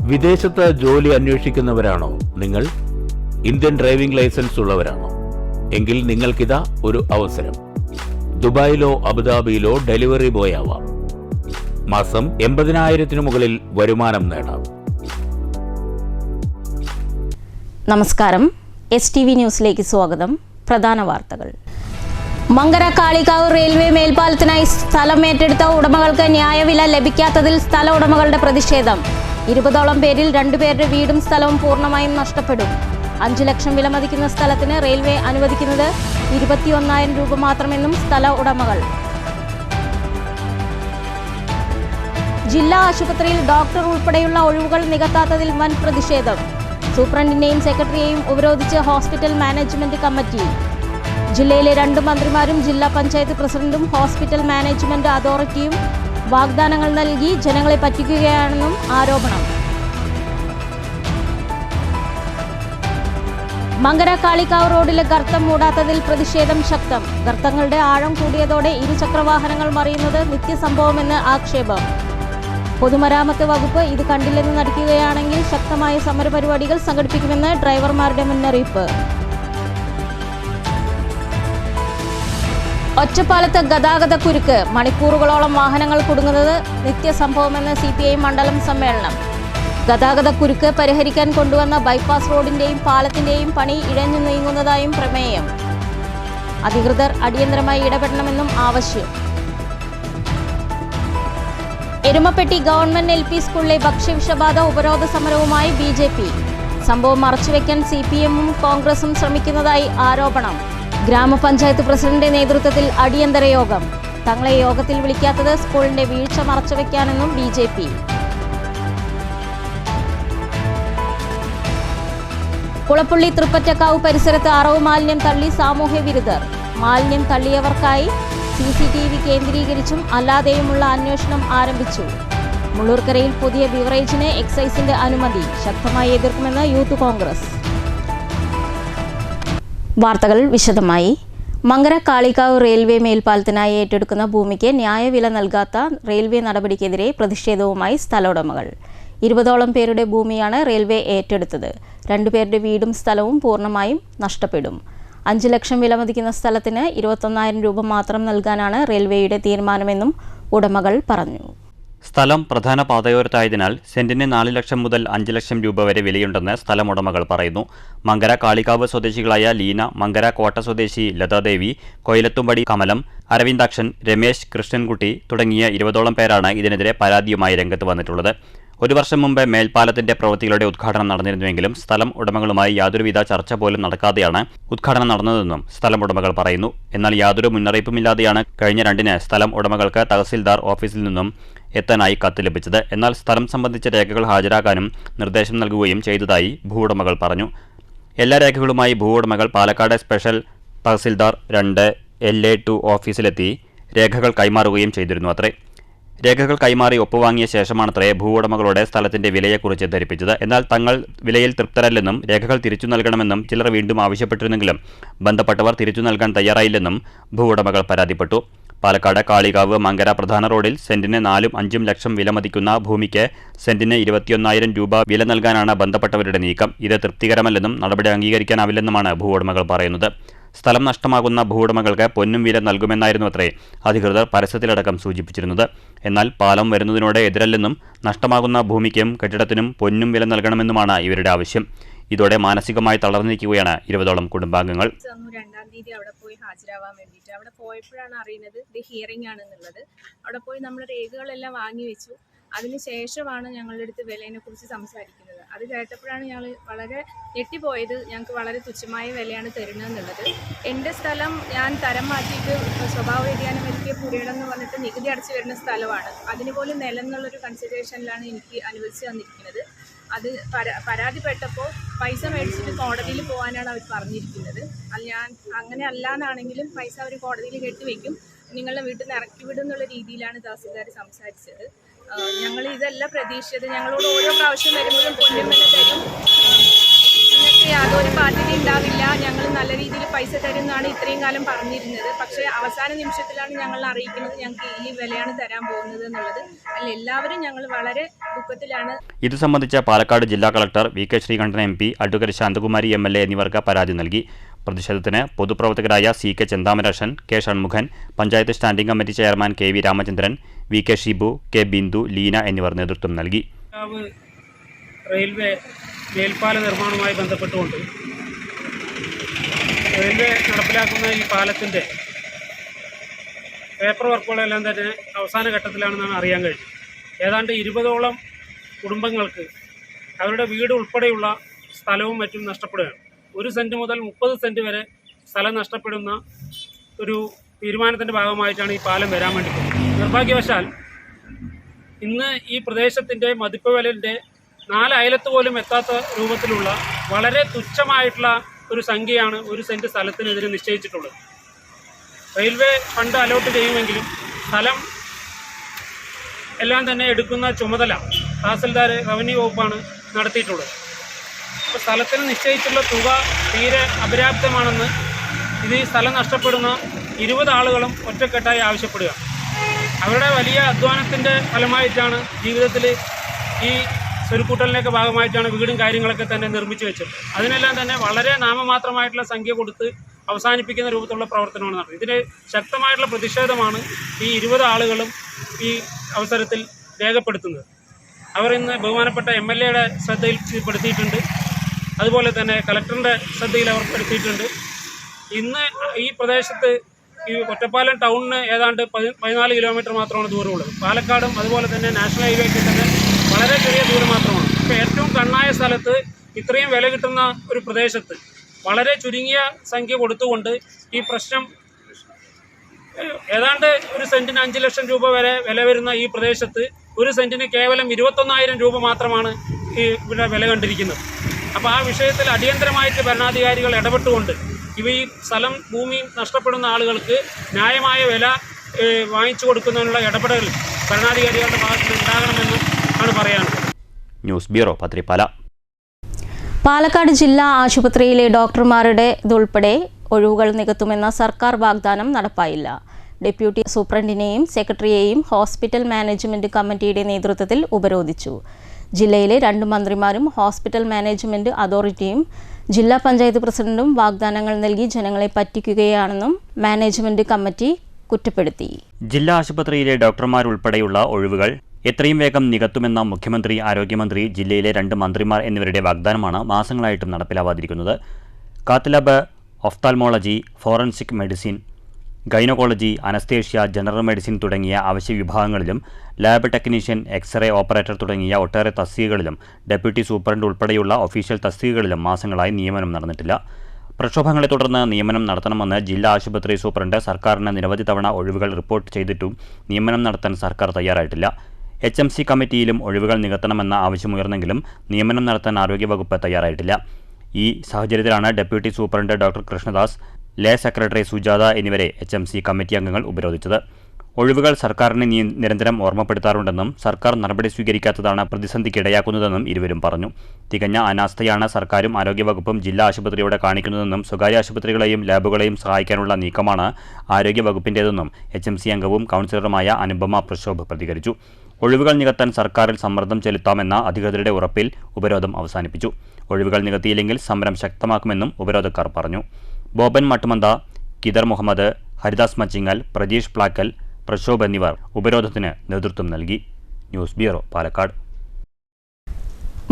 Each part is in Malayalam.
വിദേശത്ത് ജോലി അന്വേഷിക്കുന്നവരാണോ നിങ്ങൾ? ഇന്ത്യൻ ഡ്രൈവിംഗ് ലൈസൻസ് ഉള്ളവരാണോ? എങ്കിൽ നിങ്ങൾക്കിതാ ഒരു അവസരം. ദുബായിലോ അബുദാബിയിലോ ഡെലിവറി ബോയ് ആവാം. മാസം 80,000 മുകളിൽ വരുമാനം നേടാം. നമസ്കാരം, STV ന്യൂസിലേക്ക് സ്വാഗതം. പ്രധാന വാർത്തകൾ. മങ്കര കാളികാവ് റെയിൽവേ മേൽപ്പാലത്തിനായി സ്ഥലം ഏറ്റെടുത്ത ഉടമകൾക്ക് ന്യായവില ലഭിക്കാത്തതിൽ സ്ഥല ഉടമകളുടെ പ്രതിഷേധം. 20ഓളം പേരിൽ 2 പേരുടെ വീടും സ്ഥലവും പൂർണ്ണമായും നഷ്ടപ്പെടും. 5 ലക്ഷം വില മതിക്കുന്ന സ്ഥലത്തിന് റെയിൽവേ അനുവദിക്കുന്നത് 21,000 രൂപ മാത്രമെന്നും സ്ഥല ഉടമകൾ. ജില്ലാ ആശുപത്രിയിൽ ഡോക്ടർ ഉൾപ്പെടെയുള്ള ഒഴിവുകൾ നികത്താത്തതിൽ വൻ പ്രതിഷേധം. സൂപ്രണ്ടിനെയും സെക്രട്ടറിയെയും ഉപരോധിച്ച് ഹോസ്പിറ്റൽ മാനേജ്മെന്റ് കമ്മിറ്റി. ജില്ലയിലെ 2 മന്ത്രിമാരും ജില്ലാ പഞ്ചായത്ത് പ്രസിഡന്റും ഹോസ്പിറ്റൽ മാനേജ്മെന്റ് അതോറിറ്റിയും വാഗ്ദാനങ്ങൾ നൽകി ജനങ്ങളെ പറ്റിക്കുകയാണെന്നും ആരോപണം. മങ്കര കാളികാവ് റോഡിലെ ഗർത്തം മൂടാത്തതിൽ പ്രതിഷേധം ശക്തം. ഗർത്തങ്ങളുടെ ആഴം കൂടിയതോടെ ഇരുചക്രവാഹനങ്ങൾ മറിയുന്നത് നിത്യസംഭവമെന്ന് ആക്ഷേപം. പൊതുമരാമത്ത് വകുപ്പ് ഇത് കണ്ടില്ലെന്ന് നടിക്കുകയാണെങ്കിൽ ശക്തമായ സമരപരിപാടികൾ സംഘടിപ്പിക്കുമെന്ന് ഡ്രൈവർമാരുടെ മുന്നറിയിപ്പ്. ഒറ്റപ്പാലത്ത് ഗതാഗത കുരുക്ക്. മണിക്കൂറുകളോളം വാഹനങ്ങൾ കുടുങ്ങുന്നത് നിത്യസംഭവമെന്ന് CPI മണ്ഡലം സമ്മേളനം. ഗതാഗത കുരുക്ക് പരിഹരിക്കാൻ കൊണ്ടുവന്ന ബൈപ്പാസ് റോഡിന്റെയും പാലത്തിന്റെയും പണി ഇഴഞ്ഞു നീങ്ങുന്നതായും പ്രമേയം. അധികൃതർ അടിയന്തരമായി ഇടപെടണമെന്നും ആവശ്യം. എരുമപ്പെട്ടി ഗവൺമെന്റ് LP സ്കൂളിലെ ഭക്ഷ്യവിഷബാധ ഉപരോധ സമരവുമായി BJP. സംഭവം മറച്ചുവെക്കാൻ CPM-ഉം കോൺഗ്രസും ശ്രമിക്കുന്നതായി ആരോപണം. ഗ്രാമപഞ്ചായത്ത് പ്രസിഡന്റ് നേതൃത്വത്തിൽ അടിയന്തര യോഗം. തങ്ങളെ യോഗത്തിൽ വിളിക്കാത്തത് സ്കൂളിന്റെ വീഴ്ച മറച്ചുവെക്കാനെന്നും BJP. കുളപ്പുള്ളി തൃപ്പറ്റക്കാവ് പരിസരത്ത് അറവ് മാലിന്യം തള്ളി സാമൂഹ്യ വിരുദ്ധർ. മാലിന്യം തള്ളിയവർക്കായി CCTV കേന്ദ്രീകരിച്ചും അല്ലാതെയുമുള്ള അന്വേഷണം ആരംഭിച്ചു. മുള്ളൂർക്കരയിൽ പുതിയ ബിവറേജിന് എക്സൈസിന്റെ അനുമതി. ശക്തമായി എതിർക്കുമെന്ന് യൂത്ത് കോൺഗ്രസ്. വാർത്തകൾ വിശദമായി. മങ്കര കാളികാവ് റെയിൽവേ മേൽപ്പാലത്തിനായി ഏറ്റെടുക്കുന്ന ഭൂമിക്ക് ന്യായവില നൽകാത്ത റെയിൽവേ നടപടിക്കെതിരെ പ്രതിഷേധവുമായി സ്ഥല ഉടമകൾ. 20ഓളം പേരുടെ ഭൂമിയാണ് റെയിൽവേ ഏറ്റെടുത്തത്. 2 പേരുടെ വീടും സ്ഥലവും പൂർണ്ണമായും നഷ്ടപ്പെടും. 5 ലക്ഷം വില മതിക്കുന്ന സ്ഥലത്തിന് 21,000 രൂപ മാത്രം നൽകാനാണ് റെയിൽവേയുടെ തീരുമാനമെന്നും ഉടമകൾ പറഞ്ഞു. സ്ഥലം പ്രധാന പാതയോരത്തായതിനാൽ സെന്റിന് 4 ലക്ഷം മുതൽ 5 ലക്ഷം രൂപ വരെ വിലയുണ്ടെന്ന് സ്ഥലമുടമകൾ പറയുന്നു. മങ്കര കാളികാവ് സ്വദേശികളായ ലീന, മങ്കര കോട്ട സ്വദേശി ലതാദേവി, കൊയിലത്തുംപടി കമലം, അരവിന്ദാക്ഷൻ, രമേശ്, കൃഷ്ണൻകുട്ടി തുടങ്ങിയ 20ഓളം പേരാണ് ഇതിനെതിരെ പരാതിയുമായി രംഗത്ത് വന്നിട്ടുള്ളത്. 1 വർഷം മുമ്പ് മേൽപ്പാലത്തിന്റെ പ്രവൃത്തികളുടെ ഉദ്ഘാടനം നടന്നിരുന്നുവെങ്കിലും സ്ഥലം ഉടമകളുമായി യാതൊരുവിധ ചർച്ച പോലും നടക്കാതെയാണ് ഉദ്ഘാടനം നടന്നതെന്നും സ്ഥലം ഉടമകൾ പറയുന്നു. എന്നാൽ യാതൊരു മുന്നറിയിപ്പുമില്ലാതെയാണ് കഴിഞ്ഞ 2-ന് സ്ഥലം ഉടമകൾക്ക് തഹസിൽദാർ ഓഫീസിൽ നിന്നും എത്താനായി കത്ത് ലഭിച്ചത്. എന്നാൽ സ്ഥലം സംബന്ധിച്ച രേഖകൾ ഹാജരാക്കാനും നിർദ്ദേശം നൽകുകയും ചെയ്തതായി ഭൂവുടമകൾ പറഞ്ഞു. എല്ലാ രേഖകളുമായി ഭൂവുടമകൾ പാലക്കാട് സ്പെഷ്യൽ തഹസിൽദാർ 2 LA2 ഓഫീസിലെത്തി രേഖകൾ കൈമാറുകയും ചെയ്തിരുന്നു അത്രേ. രേഖകൾ കൈമാറി ഒപ്പുവാങ്ങിയ ശേഷമാണത്രേ ഭൂവുടമകളോട് സ്ഥലത്തിന്റെ വിലയെക്കുറിച്ച് ധരിപ്പിച്ചത്. എന്നാൽ തങ്ങൾ വിലയിൽ തൃപ്തരല്ലെന്നും രേഖകൾ തിരിച്ചു നൽകണമെന്നും ചിലർ വീണ്ടും ആവശ്യപ്പെട്ടിരുന്നെങ്കിലും ബന്ധപ്പെട്ടവർ തിരിച്ചു നൽകാൻ തയ്യാറായില്ലെന്നും ഭൂവുടമകൾ പരാതിപ്പെട്ടു. പാലക്കാട് കാളികാവ് മങ്കര പ്രധാന റോഡിൽ സെന്റിന് 4-5 ലക്ഷം വില മതിക്കുന്ന ഭൂമിക്ക് സെന്റിന് 21,000 രൂപ വില നൽകാനാണ് ബന്ധപ്പെട്ടവരുടെ നീക്കം. ഇത് തൃപ്തികരമല്ലെന്നും നടപടി അംഗീകരിക്കാനാവില്ലെന്നുമാണ് ഭൂവുടമകൾ പറയുന്നത്. സ്ഥലം നഷ്ടമാകുന്ന ഭൂവുടമകൾക്ക് പൊന്നും വില നൽകുമെന്നായിരുന്നു അത്രേ അധികൃതർ പരസ്യത്തിലടക്കം സൂചിപ്പിച്ചിരുന്നത്. എന്നാൽ പാലം വരുന്നതിനോട് എതിരല്ലെന്നും നഷ്ടമാകുന്ന ഭൂമിക്കും കെട്ടിടത്തിനും പൊന്നും വില നൽകണമെന്നുമാണ് ഇവരുടെ ആവശ്യം. ഇതോടെ മാനസികമായി തളർന്നിരിക്കുകയാണ് 20ഓളം കുടുംബാംഗങ്ങൾ. 2-ാം തീയതി അവിടെ പോയി ഹാജരാവാൻ വേണ്ടിയിട്ട് അവിടെ പോയപ്പോഴാണ് അറിയുന്നത് ഇത് ഹിയറിംഗ് ആണെന്നുള്ളത്. അവിടെ പോയി നമ്മൾ രേഖകളെല്ലാം വാങ്ങി വെച്ചു. അതിനുശേഷമാണ് ഞങ്ങളുടെ അടുത്ത് വിലയെ കുറിച്ച് സംസാരിക്കുന്നത്. അത് കേട്ടപ്പോഴാണ് ഞങ്ങൾ വളരെ ഞെട്ടിപ്പോയത്. ഞങ്ങൾക്ക് വളരെ തുച്ഛമായ വിലയാണ് തരുന്നതെന്നുള്ളത്. എൻ്റെ സ്ഥലം ഞാൻ തരം മാറ്റിയിട്ട് സ്വഭാവ വ്യതിയാനം വരുത്തിയ പുരയിടം എന്ന് പറഞ്ഞിട്ട് നികുതി അടച്ചു വരുന്ന സ്ഥലമാണ്. അതിനുപോലും നിലം എന്നുള്ളൊരു കൺസിഡറേഷനിലാണ് എനിക്ക് അനുവദിച്ച് തന്നിരിക്കുന്നത്. അത് പരാതിപ്പെട്ടപ്പോൾ പൈസ മേടിച്ചിട്ട് കോടതിയിൽ പോകാനാണ് അവർ പറഞ്ഞിരിക്കുന്നത്. അത് ഞാൻ അങ്ങനെ അല്ലാന്നാണെങ്കിലും പൈസ അവർ കോടതിയിൽ കെട്ടിവെക്കും, നിങ്ങളുടെ വീട്ടിൽ നിന്ന് ഇറക്കി വിടും എന്നുള്ള രീതിയിലാണ് തഹസിൽദാർ സംസാരിച്ചത്. ഞങ്ങൾ ഇതല്ല പ്രതീക്ഷിച്ചത്. ഞങ്ങളോട് ഓരോ പ്രാവശ്യം വരുമ്പോഴും പൊന്നും വില തരും, നിങ്ങൾക്ക് യാതൊരു ബാധ്യത ഉണ്ടാവില്ല, ഞങ്ങൾ നല്ല രീതിയിൽ പൈസ തരുമെന്നാണ് ഇത്രയും കാലം പറഞ്ഞിരുന്നത്. പക്ഷേ അവസാന നിമിഷത്തിലാണ് ഞങ്ങൾ അറിയിക്കുന്നത് ഞങ്ങൾക്ക് ഈ വിലയാണ് തരാൻ പോകുന്നത് എന്നുള്ളത്. അതിൽ എല്ലാവരും ഞങ്ങൾ വളരെ ദുഃഖത്തിലാണ്. ഇത് സംബന്ധിച്ച് പാലക്കാട് ജില്ലാ collector V K Sreekandan MP, advocate Santhakumari MLA എന്നിവർക്ക് പരാതി നൽകി. പ്രതിഷേധത്തിന് പൊതുപ്രവർത്തകരായ CK Chenthamarashan, K Shanmughan, panchayat standing committee chairman KV Ramachandran, VK Shibu, K Bindu, Leena എന്നിവർ നേതൃത്വം നൽകി. റെയിൽവേ മേൽപ്പാല നിർമ്മാണവുമായി ബന്ധപ്പെട്ടുകൊണ്ട് റെയിൽവേ നടപ്പിലാക്കുന്ന ഈ പാലത്തിൻ്റെ പേപ്പർ വർക്കുകളെല്ലാം തന്നെ അവസാന ഘട്ടത്തിലാണെന്നാണ് അറിയാൻ കഴിഞ്ഞത്. ഏതാണ്ട് 20ഓളം കുടുംബങ്ങൾക്ക് അവരുടെ വീട് ഉൾപ്പെടെയുള്ള സ്ഥലവും മറ്റും നഷ്ടപ്പെടുകയാണ്. 1 സെൻറ്റ് മുതൽ 30 സെൻറ്റ് വരെ സ്ഥലം നഷ്ടപ്പെടുന്ന ഒരു തീരുമാനത്തിൻ്റെ ഭാഗമായിട്ടാണ് ഈ പാലം വരാൻ വേണ്ടി പോകുന്നത്. നിർഭാഗ്യവശാൽ ഇന്ന് ഈ പ്രദേശത്തിൻ്റെ മതിപ്പ് വിലൻ്റെ 4 അയലത്ത് പോലും എത്താത്ത രൂപത്തിലുള്ള വളരെ തുച്ഛമായിട്ടുള്ള ഒരു സംഖ്യയാണ് 1 സെൻറ്റ് സ്ഥലത്തിനെതിരെ നിശ്ചയിച്ചിട്ടുള്ളത്. റെയിൽവേ ഫണ്ട് അലോട്ട് ചെയ്യുമെങ്കിലും സ്ഥലം എല്ലാം തന്നെ എടുക്കുന്ന ചുമതല തഹസിൽദാർ, റവന്യൂ വകുപ്പാണ് നടത്തിയിട്ടുള്ളത്. അപ്പോൾ സ്ഥലത്തിന് നിശ്ചയിച്ചുള്ള തുക തീരെ അപര്യാപ്തമാണെന്ന് ഇത് ഈ സ്ഥലം നഷ്ടപ്പെടുന്ന 20 ആളുകളും ഒറ്റക്കെട്ടായി ആവശ്യപ്പെടുക. അവരുടെ വലിയ അധ്വാനത്തിൻ്റെ ഫലമായിട്ടാണ് ജീവിതത്തിൽ ഈ സ്വരുക്കൂട്ടലിനൊക്കെ ഭാഗമായിട്ടാണ് വീടും കാര്യങ്ങളൊക്കെ തന്നെ നിർമ്മിച്ചു വെച്ചത്. അതിനെല്ലാം തന്നെ വളരെ നാമമാത്രമായിട്ടുള്ള സംഖ്യ കൊടുത്ത് അവസാനിപ്പിക്കുന്ന രൂപത്തിലുള്ള പ്രവർത്തനമാണ് നടത്തുന്നത്. ഇതിന് ശക്തമായിട്ടുള്ള പ്രതിഷേധമാണ് ഈ 20 ആളുകളും ഈ അവസരത്തിൽ രേഖപ്പെടുത്തുന്നത്. അവർ ഇന്ന് ബഹുമാനപ്പെട്ട MLA ശ്രദ്ധയിൽ പെടുത്തിയിട്ടുണ്ട്. അതുപോലെ തന്നെ കളക്ടറിൻ്റെ ശ്രദ്ധയിൽ അവർ പെടുത്തിയിട്ടുണ്ട്. ഇന്ന് ഈ പ്രദേശത്ത് ഈ ഒറ്റപ്പാലം ടൗണിന് ഏതാണ്ട് 14 കിലോമീറ്റർ മാത്രമാണ് ദൂരമുള്ളത്. പാലക്കാടും അതുപോലെ തന്നെ നാഷണൽ ഹൈവേക്ക് തന്നെ വളരെ ചെറിയ ദൂരം മാത്രമാണ്. ഇപ്പോൾ ഏറ്റവും കണ്ണായ സ്ഥലത്ത് ഇത്രയും വില കിട്ടുന്ന ഒരു പ്രദേശത്ത് വളരെ ചുരുങ്ങിയ സംഖ്യ കൊടുത്തുകൊണ്ട് ഈ പ്രശ്നം ഏതാണ്ട് 1 സെൻറ്റിന് 5 ലക്ഷം രൂപ വരെ വില വരുന്ന ഈ പ്രദേശത്ത് 1 സെൻറ്റിന് കേവലം 21,000 രൂപ മാത്രമാണ് ഈ ഇവിടെ വില കണ്ടിരിക്കുന്നത്. അപ്പോൾ ആ വിഷയത്തിൽ അടിയന്തരമായിട്ട് ഭരണാധികാരികൾ ഇടപെട്ടുകൊണ്ട് ഈ സ്ഥലം ഭൂമി നഷ്ടപ്പെടുന്ന ആളുകൾക്ക് ന്യായമായ വില വാങ്ങിച്ചു കൊടുക്കുന്നതിനുള്ള ഇടപെടൽ ഭരണാധികാരികളുടെ ഭാഗത്ത് ഉണ്ടാകണമെന്നും ആണ് പറയാനുള്ളത്. News bureau, Pathirippala. പാലക്കാട് ജില്ലാ ആശുപത്രിയിലെ ഡോക്ടർമാരുടേതുൾപ്പെടെ ഒഴിവുകൾ നികത്തുമെന്ന സർക്കാർ വാഗ്ദാനം നടപ്പായില്ല. ഡെപ്യൂട്ടി സൂപ്രണ്ടിനെയും സെക്രട്ടറിയെയും ഹോസ്പിറ്റൽ മാനേജ്മെന്റ് കമ്മിറ്റിയുടെ നേതൃത്വത്തിൽ ഉപരോധിച്ചു. ജില്ലയിലെ 2 മന്ത്രിമാരും ഹോസ്പിറ്റൽ മാനേജ്മെന്റ് അതോറിറ്റിയും ജില്ലാ പഞ്ചായത്ത് പ്രസിഡന്റും വാഗ്ദാനങ്ങൾ നൽകി ജനങ്ങളെ പറ്റിക്കുകയാണെന്നും മാനേജ്മെന്റ് കമ്മിറ്റി കുറ്റപ്പെടുത്തി. ജില്ലാ ആശുപത്രിയിലെ ഡോക്ടർമാരുൾപ്പെടെയുള്ള ഒഴിവുകൾ എത്രയും വേഗം നികത്തുമെന്ന മുഖ്യമന്ത്രി, ആരോഗ്യമന്ത്രി, ജില്ലയിലെ 2 മന്ത്രിമാർ എന്നിവരുടെ വാഗ്ദാനമാണ് മാസങ്ങളായിട്ടും നടപ്പിലാവാതിരിക്കുന്നത്. കാത്ത്, ophthalmology, forensic medicine, gynaecology, anaesthesia, general medicine തുടങ്ങിയ അവശ്യ വിഭാഗങ്ങളിലും ലാബ് ടെക്നീഷ്യൻ, എക്സ്റേ ഓപ്പറേറ്റർ തുടങ്ങിയ ഒട്ടേറെ തസ്തികകളിലും ഡെപ്യൂട്ടി സൂപ്രണ്ട് ഉൾപ്പെടെയുള്ള ഒഫീഷ്യൽ തസ്തികകളിലും മാസങ്ങളായി നിയമനം നടന്നിട്ടില്ല. പ്രക്ഷോഭങ്ങളെ തുടർന്ന് നിയമനം നടത്തണമെന്ന് ജില്ലാ ആശുപത്രി സൂപ്രണ്ട് സർക്കാരിന് നിരവധി തവണ ഒഴിവുകൾ റിപ്പോർട്ട് ചെയ്തിട്ടും നിയമനം നടത്താൻ സർക്കാർ തയ്യാറായിട്ടില്ല. HMC കമ്മിറ്റിയിലും ഒഴിവുകൾ നികത്തണമെന്ന ആവശ്യമുയർന്നെങ്കിലും നിയമനം നടത്താൻ ആരോഗ്യവകുപ്പ് തയ്യാറായിട്ടില്ല. ഈ സാഹചര്യത്തിലാണ് ഡെപ്യൂട്ടി സൂപ്രണ്ട് ഡോക്ടർ കൃഷ്ണദാസ്, ലേ സെക്രട്ടറി സുജാത എന്നിവരെ HMC കമ്മിറ്റി അംഗങ്ങൾ ഉപരോധിച്ചത്. ഒഴിവുകൾ സർക്കാരിനെ നിരന്തരം ഓർമ്മപ്പെടുത്താറുണ്ടെന്നും സർക്കാർ നടപടി സ്വീകരിക്കാത്തതാണ് പ്രതിസന്ധിക്കിടയാക്കുന്നതെന്നും ഇരുവരും പറഞ്ഞു. തികഞ്ഞ അനാസ്ഥയാണ് സർക്കാരും ആരോഗ്യവകുപ്പും ജില്ലാ ആശുപത്രിയോടെ കാണിക്കുന്നതെന്നും സ്വകാര്യ ആശുപത്രികളെയും ലാബുകളെയും സഹായിക്കാനുള്ള നീക്കമാണ് ആരോഗ്യവകുപ്പിൻ്റേതെന്നും HMC അംഗവും കൗൺസിലറുമായ അനുപമ പ്രശോഭ് പ്രതികരിച്ചു. ഒഴിവുകൾ നികത്താൻ സർക്കാരിൽ സമ്മർദ്ദം ചെലുത്താമെന്ന അധികൃതരുടെ ഉറപ്പിൽ ഉപരോധം അവസാനിപ്പിച്ചു. ഒഴിവുകൾ നികത്തിയില്ലെങ്കിൽ സമരം ശക്തമാക്കുമെന്നും ഉപരോധക്കാർ പറഞ്ഞു. ബോബൻ മട്ടുമന്ത, കിദർ മുഹമ്മദ്, ഹരിദാസ് മച്ചിങ്ങൽ, പ്രജീഷ് പ്ലാക്കൽ, പ്രശോഭ് എന്നിവർ ഉപരോധത്തിന് നേതൃത്വം നൽകി. News bureau, Palakkad.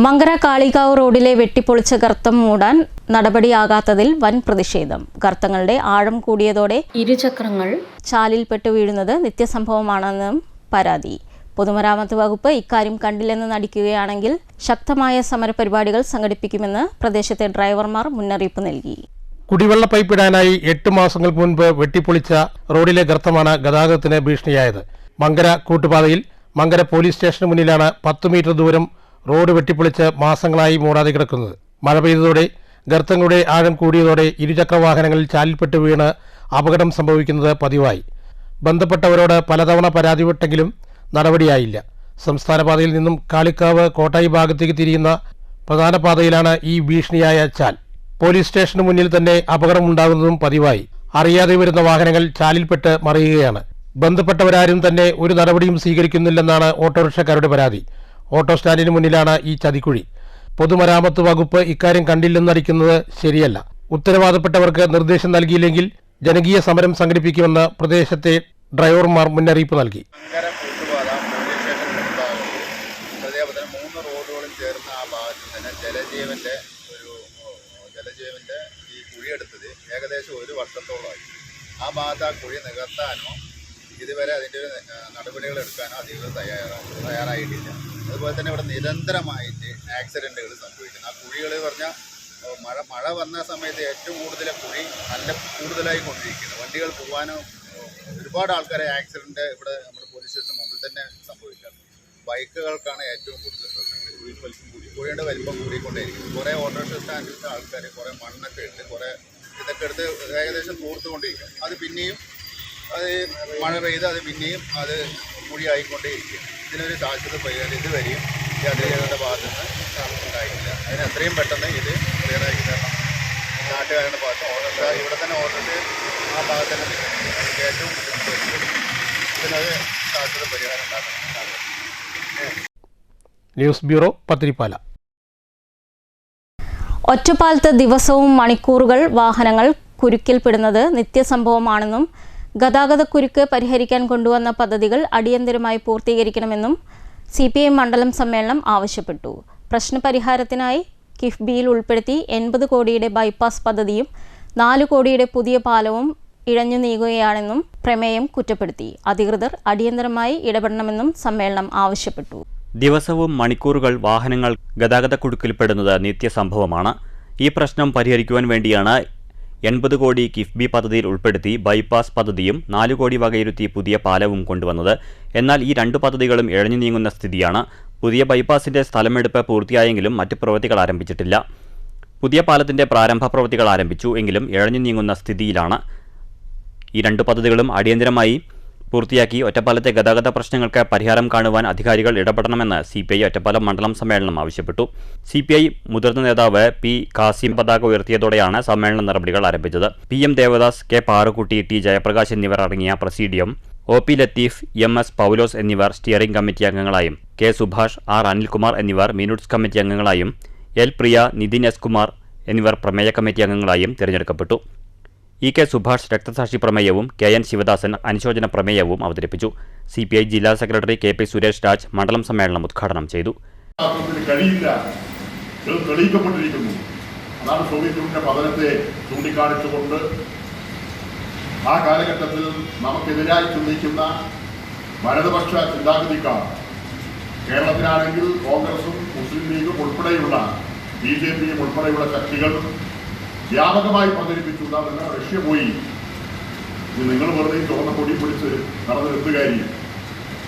മങ്കര കാളികാവ് റോഡിലെ വെട്ടിപ്പൊളിച്ച ഗർത്തം മൂടാൻ നടപടിയാകാത്തതിൽ വൻ പ്രതിഷേധം. ഗർത്തങ്ങളുടെ ആഴം കൂടിയതോടെ ഇരുചക്രങ്ങൾ ചാലിൽപ്പെട്ട് വീഴുന്നത് നിത്യസംഭവമാണെന്നും പരാതി. പൊതുമരാമത്ത് വകുപ്പ് ഇക്കാര്യം കണ്ടില്ലെന്ന് നടിക്കുകയാണെങ്കിൽ ശക്തമായ സമരപരിപാടികൾ സംഘടിപ്പിക്കുമെന്ന് പ്രദേശത്തെ ഡ്രൈവർമാർ മുന്നറിയിപ്പ് നൽകി. കുടിവെള്ള പൈപ്പിടാനായി 8 മാസങ്ങൾക്ക് മുൻപ് വെട്ടിപ്പൊളിച്ച റോഡിലെ ഗർത്തമാണ് ഗതാഗതത്തിന് ഭീഷണിയായത്. മങ്കര കൂട്ടുപാതയിൽ മങ്കര പോലീസ് സ്റ്റേഷന് മുന്നിലാണ് 10 മീറ്റർ ദൂരം റോഡ് വെട്ടിപ്പൊളിച്ച് മാസങ്ങളായി മൂടാതെ കിടക്കുന്നത്. മഴ പെയ്തതോടെ ഗർത്തങ്ങളുടെ ആഴം കൂടിയതോടെ ഇരുചക്ര വാഹനങ്ങളിൽ ചാലിൽപ്പെട്ട് വീണ് അപകടം സംഭവിക്കുന്നത് പതിവായി. ബന്ധപ്പെട്ടവരോട് പലതവണ പരാതിപ്പെട്ടെങ്കിലും നടപടിയായില്ല. സംസ്ഥാന പാതയിൽ നിന്നും കാളിക്കാവ് കോട്ടായി ഭാഗത്തേക്ക് തിരിയുന്ന പ്രധാന പാതയിലാണ് ഈ ഭീഷണിയായ ചാൽ. പോലീസ് സ്റ്റേഷന് മുന്നിൽ തന്നെ അപകടമുണ്ടാകുന്നതും പതിവായി. അറിയാതെ വരുന്ന വാഹനങ്ങൾ ചാലിൽപ്പെട്ട് മറിയുകയാണ്. ബന്ധപ്പെട്ടവരാരും തന്നെ ഒരു നടപടിയും സ്വീകരിക്കുന്നില്ലെന്നാണ് ഓട്ടോറിക്ഷക്കാരുടെ പരാതി. ഓട്ടോ സ്റ്റാൻഡിന് മുന്നിലാണ് ഈ ചതിക്കുഴി. പൊതുമരാമത്ത് വകുപ്പ് ഇക്കാര്യം കണ്ടില്ലെന്നടിക്കുന്നത് ശരിയല്ല. ഉത്തരവാദപ്പെട്ടവർക്ക് നിർദ്ദേശം നൽകിയില്ലെങ്കിൽ ജനകീയ സമരം സംഘടിപ്പിക്കുമെന്ന് പ്രദേശത്തെ ഡ്രൈവർമാർ മുന്നറിയിപ്പ് നൽകി. അതേപോലെ 3 റോഡുകളും ചേർന്ന ആ ഭാഗത്ത് തന്നെ ജലജീവന്റെ ഈ കുഴിയെടുത്തത് ഏകദേശം 1 വർഷത്തോളമായി. ആ ഭാഗത്ത് ആ കുഴി നികത്താനോ ഇതുവരെ അതിൻ്റെ ഒരു നടപടികൾ എടുക്കാനോ അധികൃതർ തയ്യാറായിട്ടില്ല. അതുപോലെ തന്നെ ഇവിടെ നിരന്തരമായിട്ട് ആക്സിഡൻറ്റുകൾ സംഭവിക്കുന്നു. ആ കുഴികൾ പറഞ്ഞാൽ മഴ വന്ന സമയത്ത് ഏറ്റവും കൂടുതൽ കുഴി നല്ല കൂടുതലായി കൊണ്ടിരിക്കുന്നു. വണ്ടികൾ പോകാനോ ഒരുപാട് ആൾക്കാരെ ആക്സിഡൻറ്റ് ഇവിടെ നമ്മുടെ പോലീസ് സ്റ്റേഷൻ മുമ്പിൽ തന്നെ സംഭവിക്കാറ്. ബൈക്കുകൾക്കാണ് ഏറ്റവും കൂടുതൽ പ്രശ്നങ്ങൾ. കുഴിയുടെ വലിപ്പം കൂടിക്കൊണ്ടേയിരിക്കുന്നു. കുറേ ഓട്ടോറിക്ഷ സ്റ്റാൻഡിലത്തെ ആൾക്കാർ കുറേ മണ്ണൊക്കെ ഉണ്ട്, കുറേ ഇതൊക്കെ എടുത്ത് ഏകദേശം തൂർത്തുകൊണ്ടിരിക്കും. അത് പിന്നെയും അത് മഴ പെയ്ത് അത് പിന്നെയും അത് കുഴിയായിക്കൊണ്ടേയിരിക്കും. ഇതിനൊരു ശാശ്വത പരിഹാരം ഇതുവരെയും ഈ അധികൃതരുടെ ഭാഗത്തു നിന്ന് ഉണ്ടായിട്ടില്ല. അതിന് എത്രയും പെട്ടെന്ന് ഇത് ക്ലിയറാക്കി തരണം. നാട്ടുകാരുടെ ഭാഗത്ത് ഓട്ടോറിക്ഷ ഇവിടെ തന്നെ ഓട്ടോറിക്ഷ ആ ഭാഗത്ത് തന്നെ നിൽക്കുന്നത് ഏറ്റവും ബുദ്ധിമുട്ട്. ഇതിനൊരു ശാശ്വത പരിഹാരം ഉണ്ടാക്കണം. News bureau, Pathirippala. ഒറ്റപ്പാലത്ത് ദിവസവും മണിക്കൂറുകൾ വാഹനങ്ങൾ കുരുക്കിൽപ്പെടുന്നത് നിത്യസംഭവമാണെന്നും ഗതാഗതക്കുരുക്ക് പരിഹരിക്കാൻ കൊണ്ടുവന്ന പദ്ധതികൾ അടിയന്തരമായി പൂർത്തീകരിക്കണമെന്നും CPI മണ്ഡലം സമ്മേളനം ആവശ്യപ്പെട്ടു. പ്രശ്നപരിഹാരത്തിനായി കിഫ്ബിയിൽ ഉൾപ്പെടുത്തി 80 കോടിയുടെ ബൈപ്പാസ് പദ്ധതിയും 4 കോടിയുടെ പുതിയ പാലവും ഇഴഞ്ഞു നീങ്ങുകയാണെന്നും പ്രമേയം കുറ്റപ്പെടുത്തി. അധികൃതർ അടിയന്തരമായി ഇടപെടണമെന്നും സമ്മേളനം ആവശ്യപ്പെട്ടു. ദിവസവും മണിക്കൂറുകൾ വാഹനങ്ങൾ ഗതാഗതക്കുരുക്കിൽപ്പെടുന്നത് നിത്യസംഭവമാണ്. ഈ പ്രശ്നം പരിഹരിക്കുവാൻ വേണ്ടിയാണ് 80 കോടി കിഫ്ബി പദ്ധതിയിൽ ഉൾപ്പെടുത്തി ബൈപ്പാസ് പദ്ധതിയും 4 കോടി വകയിരുത്തി പുതിയ പാലവും കൊണ്ടുവന്നത്. എന്നാൽ ഈ 2 പദ്ധതികളും ഇഴഞ്ഞു നീങ്ങുന്ന സ്ഥിതിയാണ്. പുതിയ ബൈപ്പാസിന്റെ സ്ഥലമെടുപ്പ് പൂർത്തിയായെങ്കിലും മറ്റ് പ്രവൃത്തികൾ ആരംഭിച്ചിട്ടില്ല. പുതിയ പാലത്തിന്റെ പ്രാരംഭ പ്രവൃത്തികൾ ആരംഭിച്ചു എങ്കിലും ഇഴഞ്ഞു നീങ്ങുന്ന സ്ഥിതിയിലാണ്. ഈ 2 പദ്ധതികളും അടിയന്തരമായി പൂർത്തിയാക്കി ഒറ്റപ്പാലത്തെ ഗതാഗത പ്രശ്നങ്ങൾക്ക് പരിഹാരം കാണുവാൻ അധികാരികൾ ഇടപെടണമെന്ന് CPI ഒറ്റപ്പാലം മണ്ഡലം സമ്മേളനം ആവശ്യപ്പെട്ടു. CPI മുതിർന്ന നേതാവ് P. കാസിം പതാക ഉയർത്തിയതോടെയാണ് സമ്മേളന നടപടികൾ ആരംഭിച്ചത്. PM Devdas, K. Parukutty, T. Jayaprakash എന്നിവർ അടങ്ങിയ presidium, OP Latheef, MS Paulose എന്നിവർ സ്റ്റിയറിംഗ് കമ്മിറ്റി അംഗങ്ങളായും K. സുഭാഷ്, R. അനിൽകുമാർ എന്നിവർ മിനിറ്റ്സ് കമ്മിറ്റി അംഗങ്ങളായും L. പ്രിയ, നിതിൻ S. കുമാർ എന്നിവർ പ്രമേയ കമ്മിറ്റി അംഗങ്ങളായും തിരഞ്ഞെടുക്കപ്പെട്ടു. EK. സുഭാഷ് രക്തസാക്ഷി പ്രമേയവും KN. ശിവദാസൻ അനുശോചന പ്രമേയവും അവതരിപ്പിച്ചു. CPI ജില്ലാ സെക്രട്ടറി KP. സുരേഷ് രാജ് മണ്ഡലം സമ്മേളനം ഉദ്ഘാടനം ചെയ്തു. തെളിയിക്കപ്പെട്ടിരിക്കുന്നു. അതാണ് സോവിയറ്റ് യൂണിയന്റെ പതനത്തെ ചൂണ്ടിക്കാണിച്ചുകൊണ്ട് ആ കാലഘട്ടത്തിൽ നമുക്കെതിരായി ചിന്തിക്കുന്ന വലതുപക്ഷ ചിന്താഗതിക്കാർ കേരളത്തിലാണെങ്കിൽ കോൺഗ്രസും മുസ്ലിം ലീഗും ഉൾപ്പെടെയുള്ള BJPയും ഉൾപ്പെടെയുള്ള ശക്തികൾ വ്യാപകമായി പ്രചരിപ്പിച്ചു. നിങ്ങൾ റഷ്യ പോയി, നിങ്ങൾ വെറുതെ ചുവന്ന കൊടി പിടിച്ച് നടന്നെത്തുകാരി,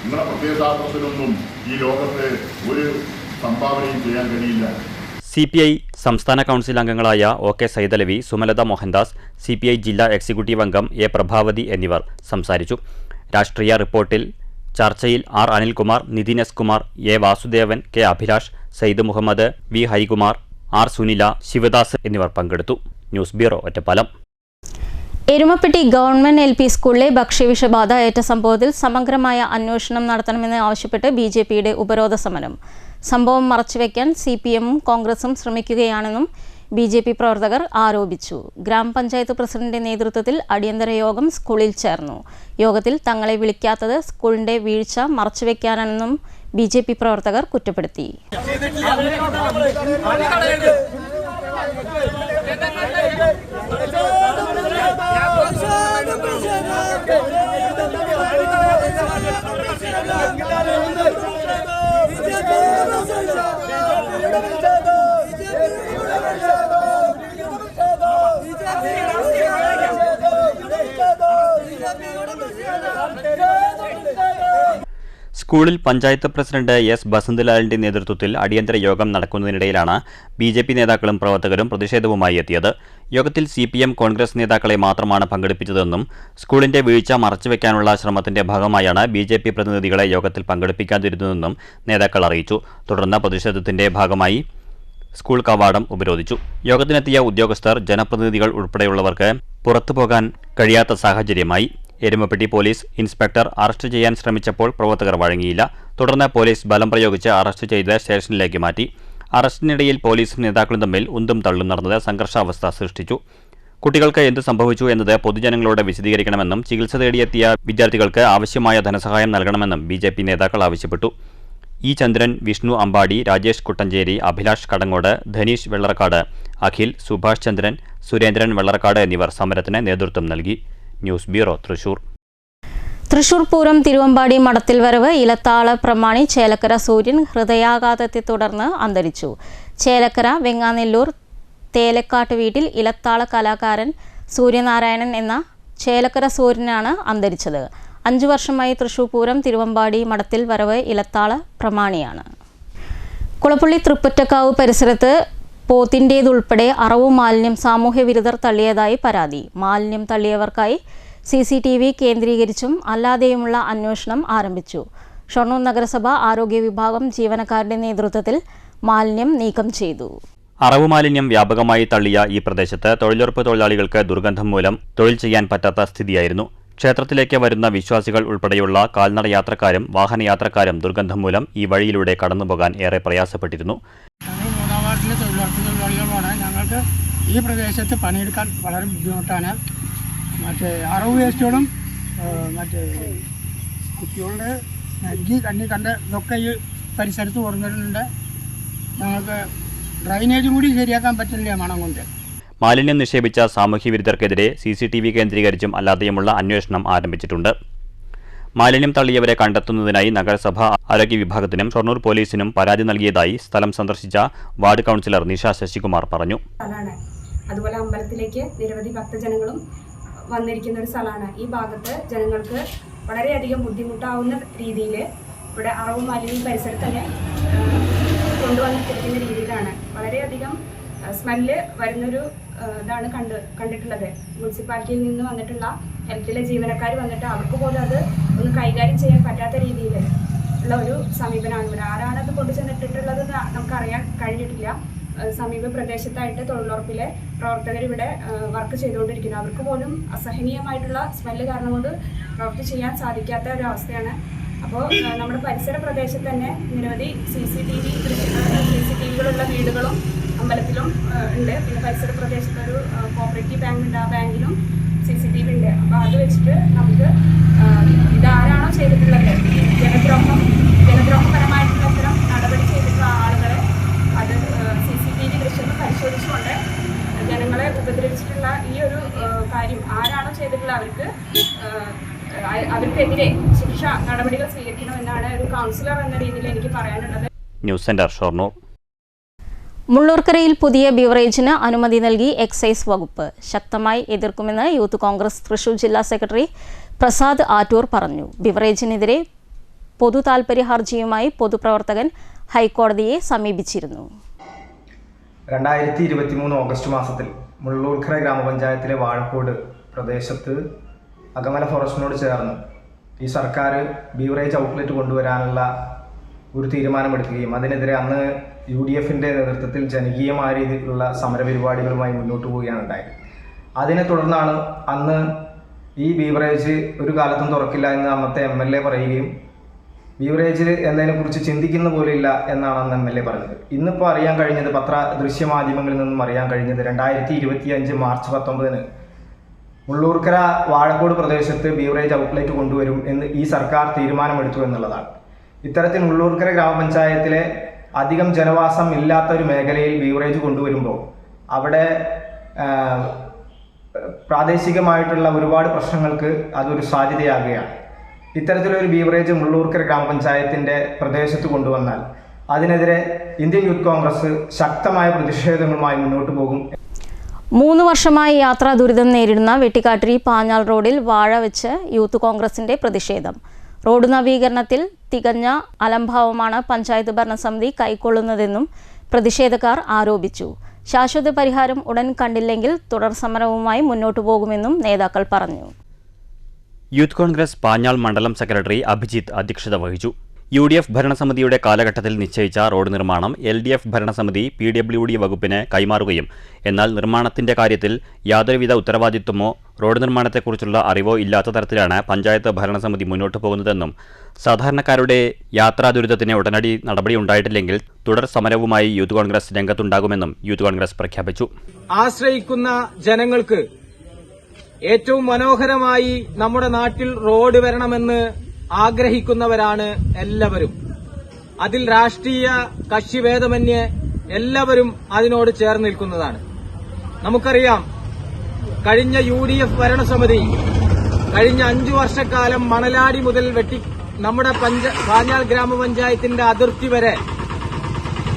നിങ്ങളുടെ പ്രത്യയശാസ്ത്രത്തിനൊന്നും ഈ ലോകത്തെ ഒരു സംഭാവനയും ചെയ്യാൻ കഴിയില്ല. CPI സംസ്ഥാന കൗൺസിൽ അംഗങ്ങളായ OK. സൈതലവി, സുമലത മോഹൻദാസ്, CPI ജില്ലാ എക്സിക്യൂട്ടീവ് അംഗം A. പ്രഭാവതി എന്നിവർ സംസാരിച്ചു. രാഷ്ട്രീയ റിപ്പോർട്ടിൽ ചർച്ചയിൽ R. Anilkumar, Nitin S. Kumar, A. Vasudevan, K. Abhilash, Sayyid Muhammad, V. Harikumar, R. Sunila, Sivadas എന്നിവർ പങ്കെടുത്തു. News bureau, Ottapalam. Erumapetty government LP സ്കൂളിലെ ഭക്ഷ്യവിഷബാധ ഏറ്റ സംഭവത്തിൽ സമഗ്രമായ അന്വേഷണം നടത്തണമെന്ന് ആവശ്യപ്പെട്ട് BJPയുടെ ഉപരോധ സമരം. സംഭവം മറച്ചുവെക്കാൻ CPMും കോൺഗ്രസും ശ്രമിക്കുകയാണെന്നും BJP പ്രവർത്തകർ ആരോപിച്ചു. ഗ്രാമപഞ്ചായത്ത് പ്രസിഡന്റിന്റെ നേതൃത്വത്തിൽ അടിയന്തര യോഗം സ്കൂളിൽ ചേർന്നു. യോഗത്തിൽ തങ്ങളെ വിളിക്കാത്തത് സ്കൂളിന്റെ വീഴ്ച മറച്ചുവെക്കാനാണെന്നും BJP പ്രവർത്തകർ കുറ്റപ്പെടുത്തി. സ്കൂളിൽ പഞ്ചായത്ത് പ്രസിഡന്റ് S. ബസന്തലാലിന്റെ നേതൃത്വത്തിൽ അടിയന്തര യോഗം നടക്കുന്നതിനിടയിലാണ് BJP നേതാക്കളും പ്രവർത്തകരും പ്രതിഷേധവുമായി എത്തിയത്. യോഗത്തിൽ CPM, കോൺഗ്രസ് നേതാക്കളെ മാത്രമാണ് പങ്കെടുപ്പിച്ചതെന്നും സ്കൂളിന്റെ വീഴ്ച മറച്ചുവെക്കാനുള്ള ശ്രമത്തിന്റെ ഭാഗമായാണ് BJP പ്രതിനിധികളെ യോഗത്തിൽ പങ്കെടുപ്പിക്കാതിരുന്നതെന്നും നേതാക്കൾ അറിയിച്ചു. തുടർന്ന് പ്രതിഷേധത്തിന്റെ ഭാഗമായി സ്കൂൾ കവാടം ഉപരോധിച്ചു. യോഗത്തിനെത്തിയ ഉദ്യോഗസ്ഥർ, ജനപ്രതിനിധികൾ ഉൾപ്പെടെയുള്ളവർക്ക് പുറത്തുപോകാൻ കഴിയാത്ത സാഹചര്യമായി. എരുമപ്പെട്ടി പോലീസ് ഇൻസ്പെക്ടർ അറസ്റ്റ് ചെയ്യാൻ ശ്രമിച്ചപ്പോൾ പ്രവർത്തകർ വഴങ്ങിയില്ല. തുടർന്ന് പോലീസ് ബലം പ്രയോഗിച്ച് അറസ്റ്റ് ചെയ്ത് സ്റ്റേഷനിലേക്ക് മാറ്റി. അറസ്റ്റിനിടയിൽ പോലീസും നേതാക്കളും തമ്മിൽ ഉന്തും തള്ളും നടന്നത് സംഘർഷാവസ്ഥ സൃഷ്ടിച്ചു. കുട്ടികൾക്ക് എന്ത് സംഭവിച്ചു എന്നത് പൊതുജനങ്ങളോട് വിശദീകരിക്കണമെന്നും ചികിത്സ തേടിയെത്തിയ വിദ്യാർത്ഥികൾക്ക് ആവശ്യമായ ധനസഹായം നൽകണമെന്നും BJP നേതാക്കൾ ആവശ്യപ്പെട്ടു. ഇ ചന്ദ്രൻ, വിഷ്ണു അമ്പാടി, രാജേഷ് കുട്ടഞ്ചേരി, അഭിലാഷ് കടങ്ങോട്, ധനീഷ് വെള്ളറക്കാട്, അഖിൽ, സുഭാഷ് ചന്ദ്രൻ, സുരേന്ദ്രൻ വെള്ളറക്കാട് എന്നിവർ സമരത്തിന് നേതൃത്വം നൽകി. News bureau, Thrissur. തൃശൂർ പൂരം തിരുവമ്പാടി മടത്തിൽ വരവ് ഇലത്താള പ്രമാണി ചേലക്കര സൂര്യൻ ഹൃദയാഘാതത്തെ തുടർന്ന് അന്തരിച്ചു. ചേലക്കര വെങ്ങാനെല്ലൂർ തേലക്കാട്ട് വീട്ടിൽ ഇലത്താള കലാകാരൻ സൂര്യനാരായണൻ എന്ന ചേലക്കര സൂര്യനാണ് അന്തരിച്ചത്. 5 വർഷമായി തൃശൂർ പൂരം തിരുവമ്പാടി മടത്തിൽ വരവ് ഇലത്താള പ്രമാണിയാണ്. കുളപ്പള്ളി തൃപ്പറ്റക്കാവ് പരിസരത്ത് പോത്തിൻ്റേതുൾപ്പെടെ അറവു മാലിന്യം സാമൂഹ്യവിരുദ്ധർ തള്ളിയതായി പരാതി. മാലിന്യം തള്ളിയവർക്കായി CCTV കേന്ദ്രീകരിച്ചും അല്ലാതെയുമുള്ള അന്വേഷണം ആരംഭിച്ചു. ഷൊർണൂർ നഗരസഭ ആരോഗ്യ വിഭാഗം ജീവനക്കാരുടെ നേതൃത്വത്തിൽ മാലിന്യം നീക്കം ചെയ്തു. അറവു മാലിന്യം വ്യാപകമായി തള്ളിയ ഈ പ്രദേശത്ത് തൊഴിലുറപ്പ് തൊഴിലാളികൾക്ക് ദുർഗന്ധം മൂലം തൊഴിൽ ചെയ്യാൻ പറ്റാത്ത സ്ഥിതിയായിരുന്നു. ക്ഷേത്രത്തിലേക്ക് വരുന്ന വിശ്വാസികൾ ഉൾപ്പെടെയുള്ള കാൽനട യാത്രക്കാരും വാഹനയാത്രക്കാരും ദുർഗന്ധം മൂലം ഈ വഴിയിലൂടെ കടന്നുപോകാൻ ഏറെ പ്രയാസപ്പെട്ടിരുന്നു. മൂന്നാവാട്ടിലെ തൊഴിലുറപ്പ് തൊഴിലാളികളാണ്. ഞങ്ങൾക്ക് ഈ പ്രദേശത്ത് പണിയെടുക്കാൻ വളരെ ബുദ്ധിമുട്ടാണ്. മറ്റേ അറവ് വേസ്റ്റുകളും കുട്ടികളുടെ നൽകി കണ്ണി കണ്ട ഇതൊക്കെ ഈ പരിസരത്ത് കൊടുക്കുന്നുണ്ട്. ഞങ്ങൾക്ക് ഡ്രൈനേജും കൂടി ശരിയാക്കാൻ പറ്റില്ല മണം കൊണ്ട്. മാലിന്യം നിക്ഷേപിച്ച സാമൂഹ്യവിരുദ്ധർക്കെതിരെ CCTV കേന്ദ്രീകരിച്ചും അല്ലാതെയുമുള്ള അന്വേഷണം ആരംഭിച്ചിട്ടുണ്ട്. മാലിന്യം തള്ളിയവരെ കണ്ടെത്തുന്നതിനായി നഗരസഭ ആരോഗ്യ വിഭാഗത്തിനും ഷൊർണൂർ പോലീസിനും പരാതി നൽകിയതായി സ്ഥലം സന്ദർശിച്ച വാർഡ് കൗൺസിലർ നിഷ ശശികുമാർ പറഞ്ഞു. അതുപോലെ അമ്പലത്തിലേക്ക് നിരവധി ഭക്തജനങ്ങളും വന്നിരിക്കുന്ന ഒരു സ്ഥലമാണ്. ഈ ഭാഗത്ത് ജനങ്ങൾക്ക് വളരെയധികം ബുദ്ധിമുട്ടാവുന്ന രീതിയിൽ ഇവിടെ അറവ് മാലിന്യം പരിസരത്ത് തന്നെ കൊണ്ടുവന്നിരിക്കുന്ന രീതിയിലാണ്. വളരെയധികം സ്മെല്ല് വരുന്നൊരു ഇതാണ് കണ്ടിട്ടുള്ളത്. മുനിസിപ്പാലിറ്റിയിൽ നിന്ന് വന്നിട്ടുള്ള ഹെൽത്തിലെ ജീവനക്കാർ വന്നിട്ട് അവർക്ക് പോലും അത് ഒന്ന് കൈകാര്യം ചെയ്യാൻ പറ്റാത്ത രീതിയിൽ ഉള്ള ഒരു സമീപനമാണ് ഇവിടെ. ആരാണ് അത് കൊണ്ടു ചെന്നിട്ടുള്ളതെന്ന് നമുക്കറിയാൻ കഴിഞ്ഞിട്ടില്ല. സമീപ പ്രദേശത്തായിട്ട് തൊഴിലുറപ്പിലെ പ്രവർത്തകർ ഇവിടെ വർക്ക് ചെയ്തുകൊണ്ടിരിക്കുന്നു. അവർക്ക് പോലും അസഹനീയമായിട്ടുള്ള സ്മെല്ല് കാരണം കൊണ്ട് പ്രവൃത്തി ചെയ്യാൻ സാധിക്കാത്ത ഒരു അവസ്ഥയാണ്. അപ്പോൾ നമ്മുടെ പരിസര പ്രദേശത്ത് തന്നെ നിരവധി CCTVകളുള്ള വീടുകളും അമ്പലത്തിലും ഉണ്ട്. പിന്നെ പരിസര പ്രദേശത്ത് ഒരു കോപ്പറേറ്റീവ് ബാങ്ക് ഉണ്ട്, ആ ബാങ്കിലും CCTV ഉണ്ട്. അപ്പോൾ അത് വെച്ചിട്ട് നമുക്ക് ഇതാരാണോ ചെയ്തിട്ടുള്ളത്, ജനദ്രോഹപരമായിട്ടുള്ള ഇത്തരം നടപടി ചെയ്തിട്ടുള്ള ആളുകളെ അത് CCTV ദൃശ്യങ്ങൾ പരിശോധിച്ചുകൊണ്ട് ജനങ്ങളെ ഉപദ്രവിച്ചിട്ടുള്ള ഈ ഒരു കാര്യം ആരാണോ ചെയ്തിട്ടുള്ള അവർക്കെതിരെ ശിക്ഷ നടപടികൾ സ്വീകരിക്കണമെന്നാണ് ഒരു കൗൺസിലർ എന്ന രീതിയിൽ എനിക്ക് പറയാനുള്ളത്. News centre, Shoranur. മുള്ളൂർക്കരയിൽ പുതിയ ബിവറേജിന് അനുമതി നൽകി എക്സൈസ് വകുപ്പ്. ശക്തമായി എതിർക്കുമെന്ന് യൂത്ത് കോൺഗ്രസ് തൃശൂർ ജില്ലാ സെക്രട്ടറി പ്രസാദ് ആറ്റൂർ പറഞ്ഞു. ബിവറേജിനെതിരെ പൊതു താൽപര്യ ഹർജിയുമായി പൊതുപ്രവർത്തകൻ ഹൈക്കോടതിയെ സമീപിച്ചിരുന്നു. 2023 ഓഗസ്റ്റ് മാസത്തിൽ മുള്ളൂർക്കര ഗ്രാമപഞ്ചായത്തിലെ വാഴക്കോട് പ്രദേശത്ത് അകമല ഫോറസ്റ്റിനോട് ചേർന്ന് ഈ സർക്കാർ ബീവറേജ് ഔട്ട്ലെറ്റ് കൊണ്ടുവരാനുള്ള ഒരു തീരുമാനമെടുക്കുകയും അതിനെതിരെ അന്ന് UDFൻ്റെ നേതൃത്വത്തിൽ ജനകീയമായ രീതിയിലുള്ള സമരപരിപാടികളുമായി മുന്നോട്ട് പോവുകയാണ് ഉണ്ടായത്. അതിനെ തുടർന്നാണ് അന്ന് ഈ ബീവറേജ് ഒരു കാലത്തും തുറക്കില്ല എന്ന് അന്നത്തെ MLA പറയുകയും ബീവറേജ് എന്നതിനെക്കുറിച്ച് ചിന്തിക്കുന്ന പോലെയില്ല എന്നാണ് അന്ന് MLA പറഞ്ഞത്. ഇന്നിപ്പോൾ അറിയാൻ കഴിഞ്ഞത്, ദൃശ്യമാധ്യമങ്ങളിൽ നിന്നും അറിയാൻ കഴിഞ്ഞത് 2025 മാർച്ച് 19 മുള്ളൂർക്കര വാഴക്കോട് പ്രദേശത്ത് ബീവറേജ് ഔട്ട്ലെറ്റ് കൊണ്ടുവരും എന്ന് ഈ സർക്കാർ തീരുമാനമെടുത്തു എന്നുള്ളതാണ്. ഇത്തരത്തിൽ മുള്ളൂർക്കര ഗ്രാമപഞ്ചായത്തിലെ അധികം ജനവാസം ഇല്ലാത്ത ഒരു മേഖലയിൽ ബീവറേജ് കൊണ്ടുവരുമ്പോൾ അവിടെ പ്രാദേശികമായിട്ടുള്ള ഒരുപാട് പ്രശ്നങ്ങൾക്ക് അതൊരു സാധ്യതയാകുകയാണ്. ഇത്തരത്തിലൊരു ബീവറേജ് മുള്ളൂർക്കര ഗ്രാമപഞ്ചായത്തിൻ്റെ പ്രദേശത്ത് കൊണ്ടുവന്നാൽ അതിനെതിരെ ഇന്ത്യൻ യൂത്ത് കോൺഗ്രസ് ശക്തമായ പ്രതിഷേധങ്ങളുമായി മുന്നോട്ട് പോകും. 3 വർഷമായി യാത്രാ ദുരിതം നേരിടുന്ന വെട്ടിക്കാട്ടിരി പാഞ്ഞാൾ റോഡിൽ വാഴ വെച്ച് യൂത്ത് കോൺഗ്രസിന്റെ പ്രതിഷേധം. റോഡ് നവീകരണത്തിൽ തികഞ്ഞ അലംഭാവമാണ് പഞ്ചായത്ത് ഭരണസമിതി കൈക്കൊള്ളുന്നതെന്നും പ്രതിഷേധക്കാർ ആരോപിച്ചു. ശാശ്വത പരിഹാരം ഉടൻ കണ്ടില്ലെങ്കിൽ തുടർ സമരവുമായി മുന്നോട്ടു പോകുമെന്നും നേതാക്കൾ പറഞ്ഞു. യൂത്ത് കോൺഗ്രസ് പാഞ്ഞാൾ മണ്ഡലം സെക്രട്ടറി അഭിജിത്ത് അധ്യക്ഷത വഹിച്ചു. UDF ഭരണസമിതിയുടെ കാലഘട്ടത്തിൽ നിശ്ചയിച്ച റോഡ് നിർമ്മാണം LDF ഭരണസമിതി PWD വകുപ്പിന് കൈമാറുകയും എന്നാൽ നിർമ്മാണത്തിന്റെ കാര്യത്തിൽ യാതൊരുവിധ ഉത്തരവാദിത്വമോ റോഡ് നിർമ്മാണത്തെക്കുറിച്ചുള്ള അറിവോ ഇല്ലാത്ത തരത്തിലാണ് പഞ്ചായത്ത് ഭരണസമിതി മുന്നോട്ടു പോകുന്നതെന്നും സാധാരണക്കാരുടെ യാത്രാ ദുരിതത്തിന് ഉടനടി നടപടി ഉണ്ടായിട്ടില്ലെങ്കിൽ തുടർ സമരവുമായി യൂത്ത് കോൺഗ്രസ് രംഗത്തുണ്ടാകുമെന്നും യൂത്ത് കോൺഗ്രസ് പ്രഖ്യാപിച്ചു. ആശ്രയിക്കുന്ന ജനങ്ങൾക്ക് ഏറ്റവും മനോഹരമായി നമ്മുടെ നാട്ടിൽ റോഡ് വരണമെന്ന് ആഗ്രഹിക്കുന്നവരാണ് എല്ലാവരും. അതിൽ രാഷ്ട്രീയ കക്ഷിഭേദമന്യേ എല്ലാവരും അതിനോട് ചേർന്ന് നിൽക്കുന്നതാണ്. നമുക്കറിയാം, കഴിഞ്ഞ UDF ഭരണസമിതി കഴിഞ്ഞ 5 വർഷക്കാലം മണലാടി മുതൽ നമ്മുടെ പാഞ്ഞാൾ ഗ്രാമപഞ്ചായത്തിന്റെ അതിർത്തി വരെ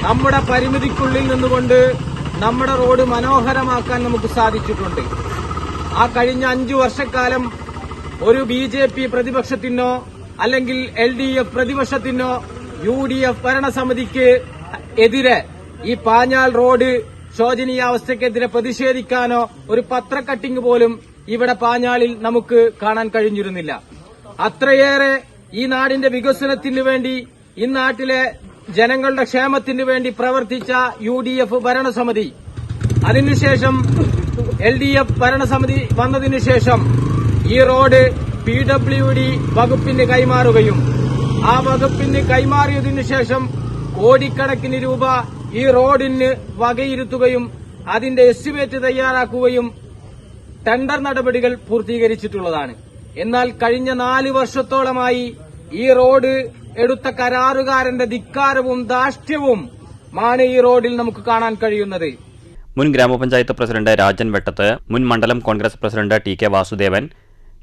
നമ്മുടെ പരിമിതിക്കുള്ളിൽ നിന്നുകൊണ്ട് നമ്മുടെ റോഡ് മനോഹരമാക്കാൻ നമുക്ക് സാധിച്ചിട്ടുണ്ട്. ആ കഴിഞ്ഞ 5 വർഷക്കാലം ഒരു BJP പ്രതിപക്ഷത്തിനോ അല്ലെങ്കിൽ LDF പ്രതിപക്ഷത്തിനോ UDF ഭരണസമിതിക്ക് എതിരെ ഈ പാഞ്ഞാൾ റോഡ് ശോചനീയാവസ്ഥയ്ക്കെതിരെ പ്രതിഷേധിക്കാനോ ഒരു പത്രക്കട്ടിംഗ് പോലും ഇവിടെ പാഞ്ഞാളിൽ നമുക്ക് കാണാൻ കഴിഞ്ഞിരുന്നില്ല. അത്രയേറെ ഈ നാടിന്റെ വികസനത്തിനു വേണ്ടി ഈ നാട്ടിലെ ജനങ്ങളുടെ ക്ഷേമത്തിനു വേണ്ടി പ്രവർത്തിച്ച UDF ഭരണസമിതി അതിനുശേഷം LDF ഭരണസമിതി വന്നതിനു ശേഷം ഈ റോഡ് PWD വകുപ്പിന് കൈമാറുകയും ആ വകുപ്പിന് കൈമാറിയതിനു ശേഷം കോടിക്കണക്കിന് രൂപ ഈ റോഡിന് വകയിരുത്തുകയും അതിന്റെ എസ്റ്റിമേറ്റ് തയ്യാറാക്കുകയും ടെൻഡർ നടപടികൾ പൂർത്തീകരിച്ചിട്ടുള്ളതാണ്. എന്നാൽ കഴിഞ്ഞ 4 വർഷത്തോളമായി ഈ റോഡ് എടുത്ത കരാറുകാരന്റെ ധിക്കാരവും ധാർഷ്ട്യവും ആണ് ഈ റോഡിൽ നമുക്ക് കാണാൻ കഴിയുന്നത്. മുൻ ഗ്രാമപഞ്ചായത്ത് പ്രസിഡന്റ് രാജൻ വെട്ടത്ത്, മുൻ മണ്ഡലം കോൺഗ്രസ് പ്രസിഡന്റ് TK വാസുദേവൻ,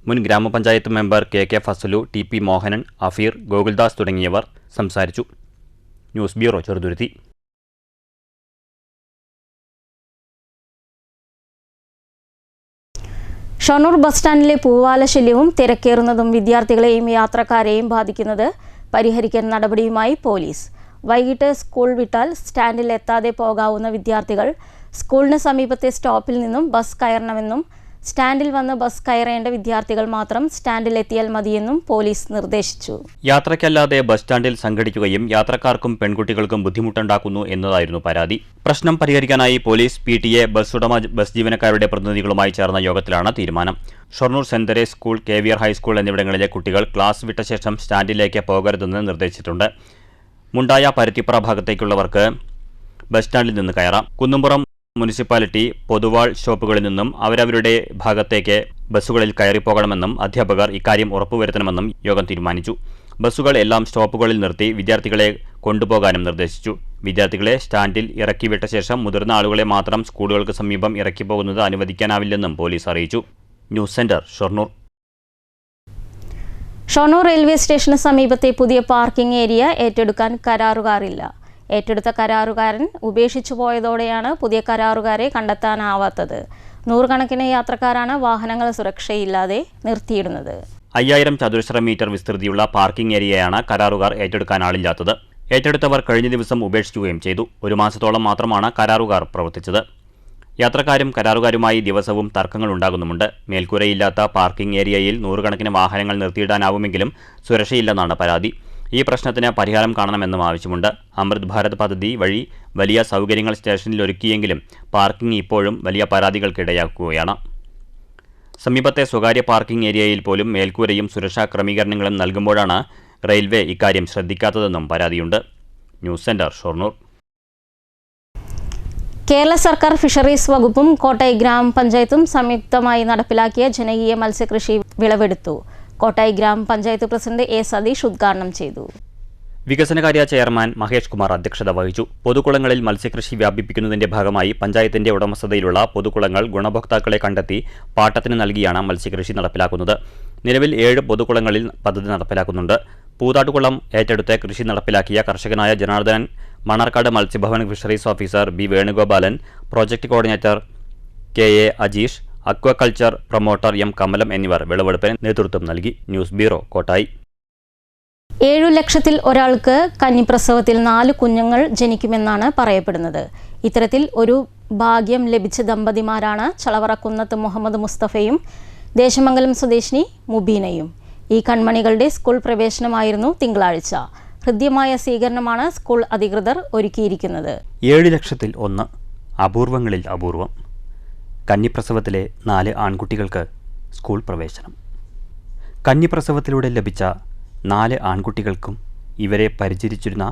മുൻ ഗ്രാമപഞ്ചായത്ത് member KK Fasalu, TP Mohanan, Afeer, Gokuldas തുടങ്ങിയവർ സംസാരിച്ചു. News bureau, Cheruthuruthy. Shoranur bus സ്റ്റാൻഡിലെ പൂവാലശല്യവും തിരക്കേറുന്നതും വിദ്യാർത്ഥികളെയും യാത്രക്കാരെയും ബാധിക്കുന്നത് പരിഹരിക്കാൻ നടപടിയുമായി പോലീസ്. വൈകിട്ട് സ്കൂൾ വിട്ടാൽ സ്റ്റാൻഡിൽ എത്താതെ പോകാവുന്ന വിദ്യാർത്ഥികൾ സ്കൂളിന് സമീപത്തെ സ്റ്റോപ്പിൽ നിന്നും ബസ് കയറണമെന്നും സ്റ്റാൻഡിൽ വന്ന് ബസ് കയറേണ്ട വിദ്യാർത്ഥികൾ മാത്രം സ്റ്റാൻഡിൽ എത്തിയാൽ മതിയെന്നും പോലീസ് നിർദ്ദേശിച്ചു. യാത്രയ്ക്കല്ലാതെ ബസ് സ്റ്റാൻഡിൽ സംഘടിക്കുകയും യാത്രക്കാർക്കും പെൺകുട്ടികൾക്കും ബുദ്ധിമുട്ടുണ്ടാക്കുന്നു എന്നതായിരുന്നു പരാതി. പ്രശ്നം പരിഹരിക്കാനായി പോലീസ്, PTA, ബസ് ഉടമ, ബസ് ജീവനക്കാരുടെ പ്രതിനിധികളുമായി ചേർന്ന യോഗത്തിലാണ് തീരുമാനം. Shoranur saint Therese school, KVR high school എന്നിവിടങ്ങളിലെ കുട്ടികൾ ക്ലാസ് വിട്ട ശേഷം സ്റ്റാൻഡിലേക്ക് പോകരുതെന്ന് നിർദ്ദേശിച്ചിട്ടുണ്ട്. മുണ്ടായ, പരുത്തിപ്പുറ ഭാഗത്തേക്കുള്ളവർക്ക് ബസ് സ്റ്റാൻഡിൽ നിന്ന് കയറാം. കുന്നുംപുറം മുനിസിപ്പാലിറ്റി, പൊതുവാൾ ഷോപ്പുകളിൽ നിന്നും അവരവരുടെ ഭാഗത്തേക്ക് ബസ്സുകളിൽ കയറിപ്പോകണമെന്നും അധ്യാപകർ ഇക്കാര്യം ഉറപ്പുവരുത്തണമെന്നും യോഗം തീരുമാനിച്ചു. ബസ്സുകൾ എല്ലാം സ്റ്റോപ്പുകളിൽ നിർത്തി വിദ്യാർത്ഥികളെ കൊണ്ടുപോകാനും നിർദ്ദേശിച്ചു. വിദ്യാർത്ഥികളെ സ്റ്റാൻഡിൽ ഇറക്കിവിട്ട ശേഷം മുതിർന്ന ആളുകളെ മാത്രം സ്കൂളുകൾക്ക് സമീപം ഇറക്കിപ്പോകുന്നത് അനുവദിക്കാനാവില്ലെന്നും പോലീസ് അറിയിച്ചു. News centre, Shoranur. Shoranur railway സ്റ്റേഷന് സമീപത്തെ പുതിയ പാർക്കിംഗ് ഏരിയ ഏറ്റെടുക്കാൻ കരാറുകാരില്ല. ഏറ്റെടുത്ത കരാറുകാരൻ ഉപേക്ഷിച്ചു പോയതോടെയാണ് പുതിയ കരാറുകാരെ കണ്ടെത്താനാവാത്തത്. നൂറുകണക്കിന് യാത്രക്കാരാണ് വാഹനങ്ങൾ സുരക്ഷയില്ലാതെ നിർത്തിയിടുന്നത്. 5000 ചതുരശ്ര മീറ്റർ വിസ്തൃതിയുള്ള പാർക്കിംഗ് ഏരിയയാണ് കരാറുകാർ ഏറ്റെടുക്കാൻ ആളില്ലാത്തത്. ഏറ്റെടുത്തവർ കഴിഞ്ഞ ദിവസം ഉപേക്ഷിക്കുകയും ചെയ്തു. 1 മാസത്തോളം മാത്രമാണ് കരാറുകാർ പ്രവർത്തിച്ചത്. യാത്രക്കാരും കരാറുകാരുമായി ദിവസവും തർക്കങ്ങൾ ഉണ്ടാകുന്നുമുണ്ട്. മേൽക്കൂരയില്ലാത്ത പാർക്കിംഗ് ഏരിയയിൽ നൂറുകണക്കിന് വാഹനങ്ങൾ നിർത്തിയിടാനാവുമെങ്കിലും സുരക്ഷയില്ലെന്നാണ് പരാതി. ഈ പ്രശ്നത്തിന് പരിഹാരം കാണണമെന്നും ആവശ്യമുണ്ട്. അമൃത് ഭാരത് പദ്ധതി വഴി വലിയ സൗകര്യങ്ങൾ സ്റ്റേഷനിൽ ഒരുക്കിയെങ്കിലും പാർക്കിംഗ് ഇപ്പോഴും വലിയ പരാതികൾക്കിടയാക്കുകയാണ്. സമീപത്തെ സ്വകാര്യ പാർക്കിംഗ് ഏരിയയിൽ പോലും മേൽക്കൂരയും സുരക്ഷാ ക്രമീകരണങ്ങളും നൽകുമ്പോഴാണ് റെയിൽവേ ഇക്കാര്യം ശ്രദ്ധിക്കാത്തതെന്നും പരാതിയുണ്ട്. News centre, Shoranur. കേരള സർക്കാർ ഫിഷറീസ് വകുപ്പും കോട്ടായി ഗ്രാമപഞ്ചായത്തും സംയുക്തമായി നടപ്പിലാക്കിയ ജനകീയ മത്സ്യകൃഷി വിളവെടുത്തു. കോട്ടായി ഗ്രാമപഞ്ചായത്ത് പ്രസിഡന്റ് A. സതീഷ് ഉദ്ഘാടനം ചെയ്തു. വികസനകാര്യ ചെയർമാൻ മഹേഷ് കുമാർ അധ്യക്ഷത വഹിച്ചു. പൊതുകുളങ്ങളിൽ മത്സ്യകൃഷി വ്യാപിപ്പിക്കുന്നതിന്റെ ഭാഗമായി പഞ്ചായത്തിന്റെ ഉടമസ്ഥതയിലുള്ള പൊതുകുളങ്ങൾ ഗുണഭോക്താക്കളെ കണ്ടെത്തി പാട്ടത്തിന് നൽകിയാണ് മത്സ്യകൃഷി നടപ്പിലാക്കുന്നത്. നിലവിൽ 7 പൊതുകുളങ്ങളിൽ പദ്ധതി നടപ്പിലാക്കുന്നുണ്ട്. പൂതാട്ടുകുളം ഏറ്റെടുത്ത് കൃഷി നടപ്പിലാക്കിയ കർഷകനായ Janardhanan, Manarkad Matsyabhavan fisheries officer B. Venugopalan, project coordinator KA. Ajeesh, aquaculture promoter M. Kamalam എന്നിവർ വിളവെടുപ്പിന് നേതൃത്വം നൽകി. News bureau, Kottayi. 7 ലക്ഷത്തിൽ ഒരാൾക്ക് കന്നിപ്രസവത്തിൽ 4 കുഞ്ഞുങ്ങൾ ജനിക്കുമെന്നാണ് പറയപ്പെടുന്നത്. ഇത്തരത്തിൽ ഒരു ഭാഗ്യം ലഭിച്ച ദമ്പതിമാരാണ് ചളവറക്കുന്നത്ത് മുഹമ്മദ് മുസ്തഫയും ദേശമംഗലം സ്വദേശിനി മുബീനയും. ഈ കൺമണികളുടെ സ്കൂൾ പ്രവേശനമായിരുന്നു തിങ്കളാഴ്ച. ഹൃദ്യമായ സ്വീകരണമാണ് സ്കൂൾ അധികൃതർ ഒരുക്കിയിരിക്കുന്നത്. 7 ലക്ഷത്തിൽ 1, അപൂർവങ്ങളിൽ അപൂർവം. കന്നിപ്രസവത്തിലെ 4 ആൺകുട്ടികൾക്ക് സ്കൂൾ പ്രവേശനം. കന്നിപ്രസവത്തിലൂടെ ലഭിച്ച 4 ആൺകുട്ടികൾക്കും ഇവരെ പരിചരിച്ചിരുന്ന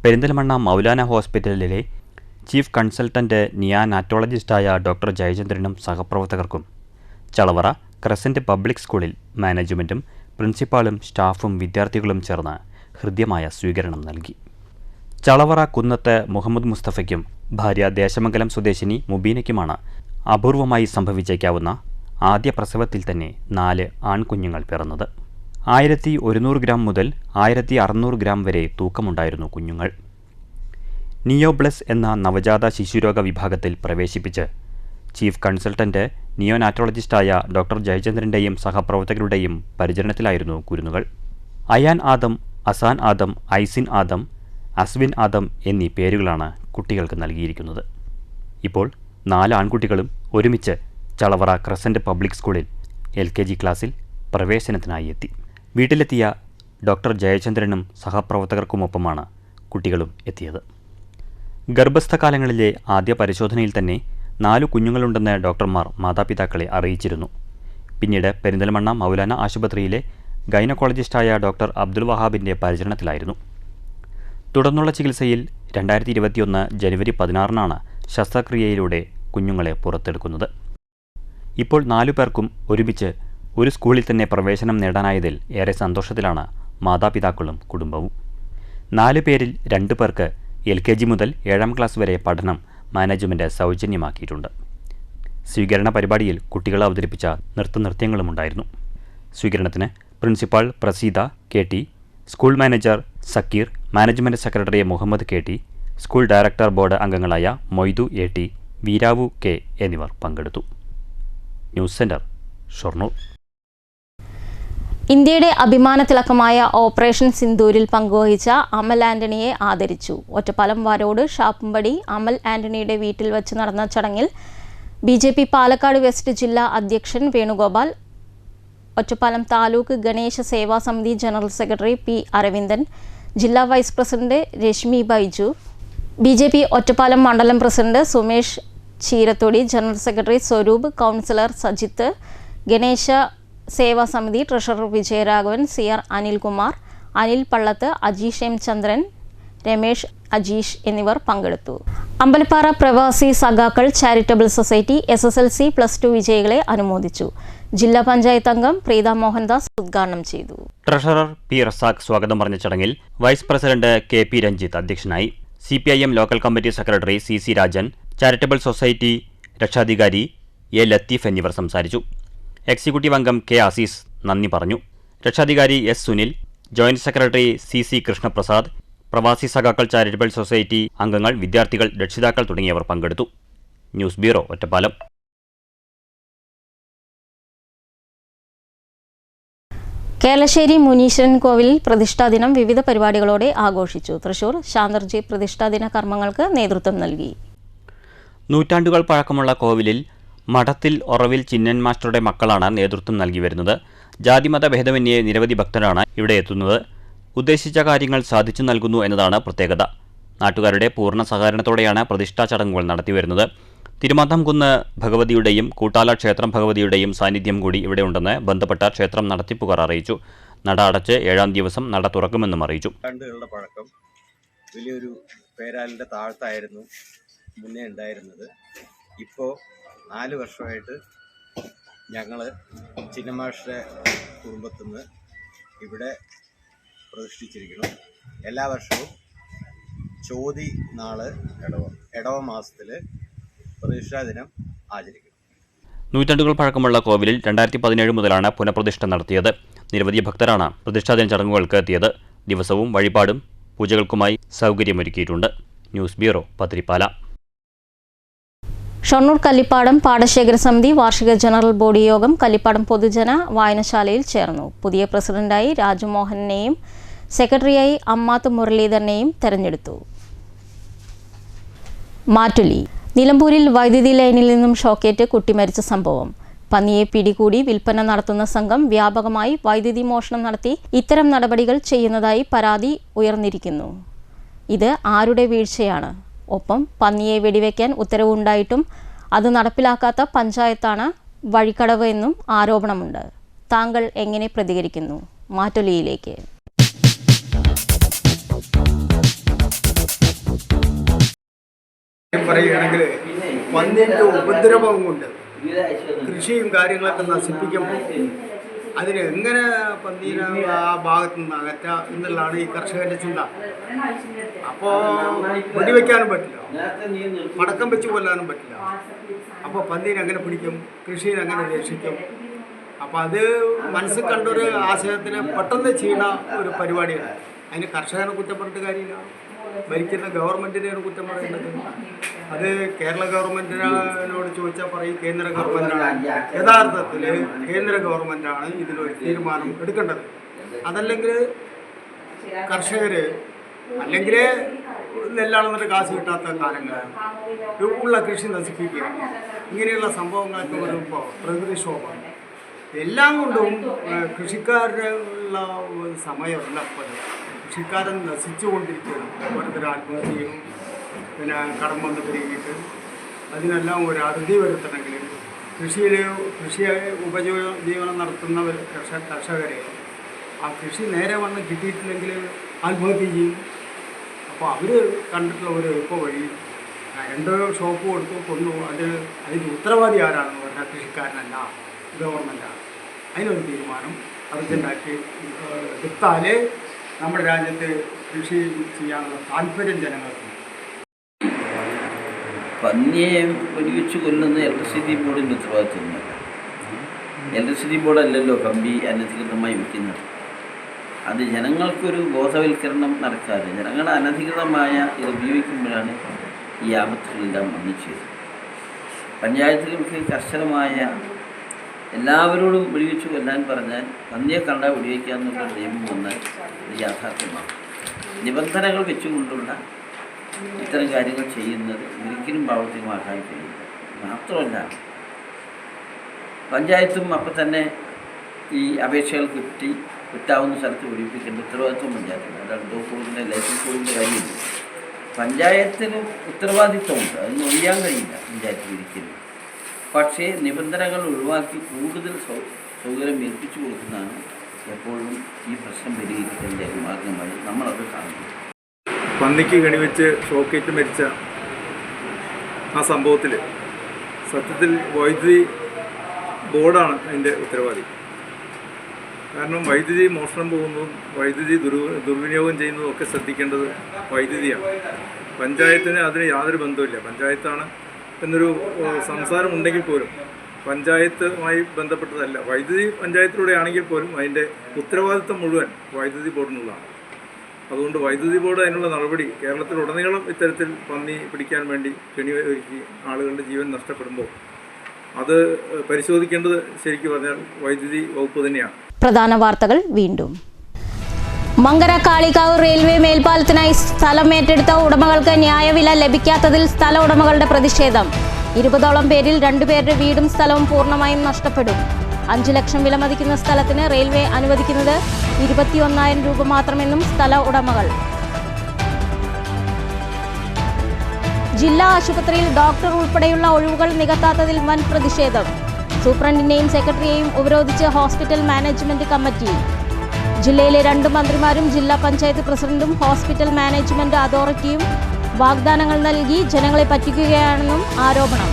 പെരിന്തൽമണ്ണ മൗലാന ഹോസ്പിറ്റലിലെ ചീഫ് കൺസൾട്ടന്റ് നിയാനാറ്റോളജിസ്റ്റായ ഡോക്ടർ ജയചന്ദ്രനും സഹപ്രവർത്തകർക്കും ചളവറ ക്രസന്റ് പബ്ലിക് സ്കൂളിൽ മാനേജ്മെൻറ്റും പ്രിൻസിപ്പാളും സ്റ്റാഫും വിദ്യാർത്ഥികളും ചേർന്ന് ഹൃദ്യമായ സ്വീകരണം നൽകി. ചളവറ കുന്നത്ത് മുഹമ്മദ് മുസ്തഫയ്ക്കും ഭാര്യ ദേശമംഗലം സ്വദേശിനി മുബീനയ്ക്കുമാണ് അപൂർവമായി സംഭവിച്ചേക്കാവുന്ന ആദ്യ പ്രസവത്തിൽ തന്നെ 4 ആൺകുഞ്ഞുങ്ങൾ പിറന്നത്. 1100 ഗ്രാം മുതൽ 1600 ഗ്രാം വരെ തൂക്കമുണ്ടായിരുന്നു കുഞ്ഞുങ്ങൾ. നിയോബ്ലസ് എന്ന നവജാത ശിശുരോഗ വിഭാഗത്തിൽ പ്രവേശിപ്പിച്ച് ചീഫ് കൺസൾട്ടന്റ് നിയോനാറ്റോളജിസ്റ്റായ ഡോക്ടർ ജയചന്ദ്രൻ്റെയും സഹപ്രവർത്തകരുടെയും പരിചരണത്തിലായിരുന്നു കുരുന്നുകൾ. അയാൻ ആദം, അസാൻ ആദം, ഐസിൻ ആദം, അസ്വിൻ ആദം എന്നീ പേരുകളാണ് കുട്ടികൾക്ക് നൽകിയിരിക്കുന്നത്. ഇപ്പോൾ 4 ആൺകുട്ടികളും ഒരുമിച്ച് ചളവറ ക്രസന്റ് പബ്ലിക് സ്കൂളിൽ LKG ക്ലാസ്സിൽ പ്രവേശനത്തിനായി എത്തി. വീട്ടിലെത്തിയ ഡോക്ടർ ജയചന്ദ്രനും സഹപ്രവർത്തകർക്കുമൊപ്പമാണ് കുട്ടികളും എത്തിയത്. ഗർഭസ്ഥകാലങ്ങളിലെ ആദ്യ പരിശോധനയിൽ തന്നെ 4 കുഞ്ഞുങ്ങളുണ്ടെന്ന് ഡോക്ടർമാർ മാതാപിതാക്കളെ അറിയിച്ചിരുന്നു. പിന്നീട് പെരിന്തൽമണ്ണ മൗലാന ആശുപത്രിയിലെ ഗൈനക്കോളജിസ്റ്റായ ഡോക്ടർ അബ്ദുൽ വഹാബിൻ്റെ പരിചരണത്തിലായിരുന്നു. തുടർന്നുള്ള ചികിത്സയിൽ 2021 ജനുവരി 16 ശസ്ത്രക്രിയയിലൂടെ കുഞ്ഞുങ്ങളെ പുറത്തെടുക്കുന്നത്. ഇപ്പോൾ 4 പേർക്കും ഒരുമിച്ച് ഒരു സ്കൂളിൽ തന്നെ പ്രവേശനം നേടാനായതിൽ ഏറെ സന്തോഷത്തിലാണ് മാതാപിതാക്കളും കുടുംബവും. 4 പേരിൽ 2 പേർക്ക് LKG മുതൽ 7ാം ക്ലാസ് വരെ പഠനം മാനേജ്മെൻറ്റ് സൗജന്യമാക്കിയിട്ടുണ്ട്. സ്വീകരണ പരിപാടിയിൽ കുട്ടികൾ അവതരിപ്പിച്ച നൃത്യങ്ങളുമുണ്ടായിരുന്നു. സ്വീകരണത്തിന് principal Praseetha KT, school manager Sakkeer, management secretary Muhammad KT, school director board അംഗങ്ങളായ മൊയ്തു AT, വീരാവു K എന്നിവർ പങ്കെടുത്തു. News centre, Shoranur. ഇന്ത്യയുടെ അഭിമാനത്തിളക്കമായ ഓപ്പറേഷൻ സിന്ദൂരിൽ പങ്കുവഹിച്ച അമൽ ആന്റണിയെ ആദരിച്ചു. ഒറ്റപ്പാലം വാരോട് ഷാപ്പുംപടി അമൽ ആന്റണിയുടെ വീട്ടിൽ വച്ച് നടന്ന ചടങ്ങിൽ BJP പാലക്കാട് വെസ്റ്റ് ജില്ലാ അധ്യക്ഷൻ വേണുഗോപാൽ, ഒറ്റപ്പാലം താലൂക്ക് ഗണേശ സേവാ സമിതി ജനറൽ സെക്രട്ടറി P. അരവിന്ദൻ, ജില്ലാ vice president Reshmi Baiju, BJP Ottapalam മണ്ഡലം president Sumesh Cheerathodi, general secretary Swaroop, councillor Sajith, Ganesha Seva Samithi treasurer Vijayaraghavan, CR Anilkumar, Anil Pallath, Ajeesh M. Chandran, Ramesh, Ajeesh എന്നിവർ പങ്കെടുത്തു. അമ്പലപ്പാറ പ്രവാസി സഖാക്കൾ ചാരിറ്റബിൾ സൊസൈറ്റി SSLC+2 വിജയികളെ അനുമോദിച്ചു. ജില്ലാ പഞ്ചായത്ത് അംഗം പ്രീത മോഹൻദാസ് ഉദ്ഘാടനം ചെയ്തു. Treasurer P. റസാഖ് സ്വാഗതം പറഞ്ഞ ചടങ്ങിൽ വൈസ് പ്രസിഡന്റ് KP രഞ്ജിത്ത് അധ്യക്ഷനായി. CPIM local committee secretary CC Rajan, charitable society രക്ഷാധികാരി A. ലത്തീഫ് എന്നിവർ സംസാരിച്ചു. എക്സിക്യൂട്ടീവ് അംഗം K. ആസീസ് നന്ദി പറഞ്ഞു. രക്ഷാധികാരി S. Sunil, joint secretary CC Krishnaprasad, Pravasi Sakhakkal charitable society അംഗങ്ങൾ, വിദ്യാർത്ഥികൾ, രക്ഷിതാക്കൾ തുടങ്ങിയവർ പങ്കെടുത്തു. News bureau, Ottapalam. കേരളശ്ശേരി മുനീശ്വരൻ കോവിലിൽ പ്രതിഷ്ഠാദിനം വിവിധ പരിപാടികളോടെ ആഘോഷിച്ചു. തൃശൂർ ശാന്തർജി പ്രതിഷ്ഠാദിന കർമ്മങ്ങൾക്ക് നേതൃത്വം നൽകി. നൂറ്റാണ്ടുകൾ പഴക്കമുള്ള കോവിലിൽ മഠത്തിൽ ഒറവിൽ ചിന്നൻ മാസ്റ്ററുടെ മക്കളാണ് നേതൃത്വം നൽകി വരുന്നത്. ജാതിമത ഭേദമന്യേ നിരവധി ഭക്തരാണ് ഇവിടെ എത്തുന്നത്. ഉദ്ദേശിച്ച കാര്യങ്ങൾ സാധിച്ചു നൽകുന്നു എന്നതാണ് പ്രത്യേകത. നാട്ടുകാരുടെ പൂർണ്ണ സഹകരണത്തോടെയാണ് പ്രതിഷ്ഠാ ചടങ്ങുകൾ നടത്തിവരുന്നത്. തിരുമാന്താംകുന്ന് ഭഗവതിയുടെയും കൂട്ടാല ക്ഷേത്രം ഭഗവതിയുടെയും സാന്നിധ്യം കൂടി ഇവിടെയുണ്ടെന്ന് ബന്ധപ്പെട്ട ക്ഷേത്രം നടത്തിപ്പുകാർ അറിയിച്ചു. നട അടച്ച് 7ാം ദിവസം നട തുറക്കുമെന്നും അറിയിച്ചു. നൂറ്റാണ്ടുകളുടെ പഴക്കം, വലിയൊരു പേരാലിൻ്റെ താഴത്തായിരുന്നു മുന്നേ ഉണ്ടായിരുന്നത്. ഇപ്പോൾ 4 വർഷമായിട്ട് ഞങ്ങൾ ചിന്നമാഷയുടെ കുടുംബത്തിൽ നിന്ന് ഇവിടെ പ്രതിഷ്ഠിച്ചിരിക്കുന്നു. എല്ലാ വർഷവും ചോതി നാള് ഇടവ മാസത്തിൽ പ്രതിഷ്ഠാ ദിനം ആചരിക്കുന്നു. നൂറ്റാണ്ടുകൾ പഴക്കമുള്ള കോവിലിൽ 2017 മുതലാണ് പുനഃപ്രതിഷ്ഠ നടത്തിയത്. നിരവധി ഭക്തരാണ് പ്രതിഷ്ഠാദിന ചടങ്ങുകൾക്ക് എത്തിയത്. ദിവസവും വഴിപാടും പൂജകൾക്കുമായി സൗകര്യമൊരുക്കിയിട്ടുണ്ട്. News bureau, Pathirippala. ഷൊർണൂർ കല്ലിപ്പാടം പാടശേഖര സമിതി വാർഷിക ജനറൽ ബോഡി യോഗം കല്ലിപ്പാടം പൊതുജന വായനശാലയിൽ ചേർന്നു. പുതിയ പ്രസിഡന്റായി രാജുമോഹനെയും സെക്രട്ടറിയായി അമ്മാത്ത് മുരളീധരനെയും തെരഞ്ഞെടുത്തു. മാറ്റുലി. നിലമ്പൂരിൽ വൈദ്യുതി ലൈനിൽ നിന്നും ഷോക്കേറ്റ് കുട്ടി മരിച്ച സംഭവം. പന്നിയെ പിടികൂടി വിൽപ്പന നടത്തുന്ന സംഘം വ്യാപകമായി വൈദ്യുതി മോഷണം നടത്തി ഇത്തരം നടപടികൾ ചെയ്യുന്നതായി പരാതി ഉയർന്നിരിക്കുന്നു. ഇത് ആരുടെ വീഴ്ചയാണ്? ഒപ്പം പന്നിയെ വെടിവെക്കാൻ ഉത്തരവുണ്ടായിട്ടും അത് നടപ്പിലാക്കാത്ത പഞ്ചായത്താണ് വഴിക്കടവ് എന്നും ആരോപണമുണ്ട്. താങ്കൾ എങ്ങനെ പ്രതികരിക്കുന്നു? മാറ്റൊലിയിലേക്ക്. പറയുകയാണെങ്കിൽ പന്നിൻ്റെ ഉപദ്രവം കൊണ്ട് കൃഷിയും കാര്യങ്ങളൊക്കെ നശിപ്പിക്കുമ്പോൾ അതിന് എങ്ങനെ പന്നീനെ ആ ഭാഗത്തു നിന്ന് അകറ്റാം എന്നുള്ളതാണ് ഈ കർഷകൻ്റെ ചിന്ത. അപ്പോൾ വെടിവെക്കാനും പറ്റില്ല, പടക്കം വെച്ച് കൊല്ലാനും പറ്റില്ല. അപ്പോൾ പന്നീനെ എങ്ങനെ പിടിക്കും, കൃഷിയെ എങ്ങനെ രക്ഷിക്കും? അപ്പോൾ അത് മനസ്സിൽ കണ്ടൊരു ആശയത്തിന് പെട്ടെന്ന് ചെയ്യുന്ന ഒരു പരിപാടിയാണ്. അതിന് കർഷകനെ കുറ്റപ്പെട്ടിട്ട് കാര്യമില്ല, ഭരിക്കുന്ന ഗവൺമെൻറ്റിനെയാണ് കുറ്റം പറയുന്നത്. അത് കേരള ഗവൺമെൻറ്റിനോട് ചോദിച്ചാൽ പറയും കേന്ദ്ര ഗവൺമെൻറ്റാണ്. യഥാർത്ഥത്തിൽ കേന്ദ്ര ഗവൺമെൻറ്റാണ് ഇതിലൊരു തീരുമാനം എടുക്കേണ്ടത്. അതല്ലെങ്കിൽ കർഷകർ അല്ലെങ്കിൽ നെല്ലാണെന്നിട്ട് കാശ് കിട്ടാത്ത കാലങ്ങൾ ഉള്ള കൃഷി നശിപ്പിക്കുക, ഇങ്ങനെയുള്ള സംഭവങ്ങളൊക്കെ വരുമ്പോൾ പ്രകൃതിക്ഷോഭം എല്ലാം കൊണ്ടും കൃഷിക്കാരുള്ള സമയമല്ല. കൃഷിക്കാരൻ നശിച്ചുകൊണ്ടിരിക്കുകയാണ്. ഓരോരുത്തർ ആത്മഹത്യ ചെയ്യും, പിന്നെ കടം വന്ന് പെരുകിയിട്ട് അതിനെല്ലാം ഒരു അറുതി വരുത്തണമെങ്കിൽ കൃഷിയെ ഉപജീവനം നടത്തുന്നവർ കർഷകരെ ആ കൃഷി നേരെ വന്ന് കിട്ടിയിട്ടില്ലെങ്കിൽ ആത്മഹത്യ ചെയ്യും. അപ്പോൾ അവർ കണ്ടിട്ടുള്ള ഒരു എളുപ്പ വഴി 2 ഷോപ്പ് കൊടുത്തു കൊണ്ടു. അതിൻ്റെ ഉത്തരവാദി ആരാണെന്ന് പറഞ്ഞാൽ കൃഷിക്കാരനല്ല, ഗവൺമെൻറ്റാണ്. അതിനൊരു തീരുമാനം അർജൻറ്റാക്കി എടുത്താലേ നമ്മുടെ രാജ്യത്ത് കൃഷി ചെയ്യാനുള്ള താല്പര്യം ജനങ്ങൾക്ക്. പന്നിയെ വെടിവെച്ച് കൊല്ലുന്ന ഇലക്ട്രിസിറ്റി ബോർഡിൻ്റെ ഉത്തരവാദിത്വമൊന്നുമല്ല. ഇലക്ട്രിസിറ്റി ബോർഡല്ലല്ലോ കമ്പി അനധികൃതമായി വയ്ക്കുന്നത്. അത് ജനങ്ങൾക്കൊരു ബോധവൽക്കരണം നടക്കാതെ ജനങ്ങൾ അനധികൃതമായ ഇത് ഉപയോഗിക്കുമ്പോഴാണ് ഈ ആപത്തുകളെല്ലാം വന്നു ചെയ്തത്. പഞ്ചായത്തുകൾക്ക് കർശനമായ എല്ലാവരോടും വെടിവെച്ച് കൊല്ലാൻ പറഞ്ഞാൽ പന്നിയെ കണ്ടാൽ വെടിവെക്കാമെന്നുള്ള നിയമം വന്നാൽ ഇത് യാഥാർത്ഥ്യമാണ്. നിബന്ധനകൾ വെച്ചുകൊണ്ടുള്ള ഇത്തരം കാര്യങ്ങൾ ചെയ്യുന്നത് ഒരിക്കലും പ്രാവർത്തികമാക്കാൻ കഴിയില്ല. മാത്രമല്ല പഞ്ചായത്തും അപ്പം തന്നെ ഈ അപേക്ഷകൾ കിട്ടാവുന്ന സ്ഥലത്ത് വെടിപ്പിക്കേണ്ട ഉത്തരവാദിത്വം പഞ്ചായത്തില്ല. അതാണ് തോക്കുകൊണ്ടിൻ്റെ ലൈസൻസ് കൊടുക്കുന്ന കാര്യമില്ല. പഞ്ചായത്തിന് ഉത്തരവാദിത്വമുണ്ട്, അതൊന്നും ഒഴിയാൻ കഴിയില്ല പഞ്ചായത്തിന് ഒരിക്കലും. പക്ഷേ നിബന്ധനകൾ ഒഴിവാക്കി കൂടുതൽ സൗകര്യം ഏൽപ്പിച്ചു കൊടുക്കുന്നതാണ് എപ്പോഴും ഈ പ്രശ്നം പരിഹരിക്കുന്നതിൻ്റെ ഒരു മാർഗമായി നമ്മളത് കാണുന്നു. പന്നിക്ക് കണിവെച്ച് ഷോക്കേറ്റ് മരിച്ച ആ സംഭവത്തിൽ സത്യത്തിൽ വൈദ്യുതി ബോർഡാണ് അതിൻ്റെ ഉത്തരവാദി. കാരണം വൈദ്യുതി മോഷണം പോകുന്നതും വൈദ്യുതി ദുർവിനിയോഗം ചെയ്യുന്നതും ഒക്കെ ശ്രദ്ധിക്കേണ്ടത് വൈദ്യുതിയാണ്. പഞ്ചായത്തിന് അതിന് യാതൊരു ബന്ധവുമില്ല. പഞ്ചായത്താണ് എന്നൊരു സംസാരം ഉണ്ടെങ്കിൽ പോലും പഞ്ചായത്തുമായി ബന്ധപ്പെട്ടതല്ല. വൈദ്യുതി പഞ്ചായത്തിലൂടെ ആണെങ്കിൽ പോലും അതിൻ്റെ ഉത്തരവാദിത്വം മുഴുവൻ വൈദ്യുതി ബോർഡിനുള്ളതാണ്. അതുകൊണ്ട് വൈദ്യുതി ബോർഡ് അതിനുള്ള നടപടി കേരളത്തിലുടനീളം ഇത്തരത്തിൽ പന്നി പിടിക്കാൻ വേണ്ടി കെണി ഒരുക്കി ആളുകളുടെ ജീവൻ നഷ്ടപ്പെടുമ്പോൾ അത് പരിശോധിക്കേണ്ടത് ശരിക്കും പറഞ്ഞാൽ വൈദ്യുതി വകുപ്പ് തന്നെയാണ്. പ്രധാന വാർത്തകൾ വീണ്ടും. മങ്കര കാളികാവ് റെയിൽവേ മേൽപ്പാലത്തിനായി സ്ഥലം ഏറ്റെടുത്ത ഉടമകൾക്ക് ന്യായവില ലഭിക്കാത്തതിൽ സ്ഥല ഉടമകളുടെ പ്രതിഷേധം. 20ഓളം പേരിൽ 2 പേരുടെ വീടും സ്ഥലവും പൂർണ്ണമായും നഷ്ടപ്പെടും. 5 ലക്ഷം വില മതിക്കുന്ന സ്ഥലത്തിന് റെയിൽവേ അനുവദിക്കുന്നത് 21,000 രൂപ മാത്രമെന്നും സ്ഥല ഉടമകൾ. ജില്ലാ ആശുപത്രിയിൽ ഡോക്ടർ ഉൾപ്പെടെയുള്ള ഒഴിവുകൾ നികത്താത്തതിൽ വൻ പ്രതിഷേധം. സൂപ്രണ്ടിനെയും സെക്രട്ടറിയെയും ഉപരോധിച്ച് ഹോസ്പിറ്റൽ മാനേജ്മെന്റ് കമ്മിറ്റി. ജില്ലയിലെ 2 മന്ത്രിമാരും ജില്ലാ പഞ്ചായത്ത് പ്രസിഡന്റും ഹോസ്പിറ്റൽ മാനേജ്മെന്റ് അതോറിറ്റിയും വാഗ്ദാനങ്ങൾ നൽകി ജനങ്ങളെ പറ്റിക്കുകയാണെന്നും ആരോപണം.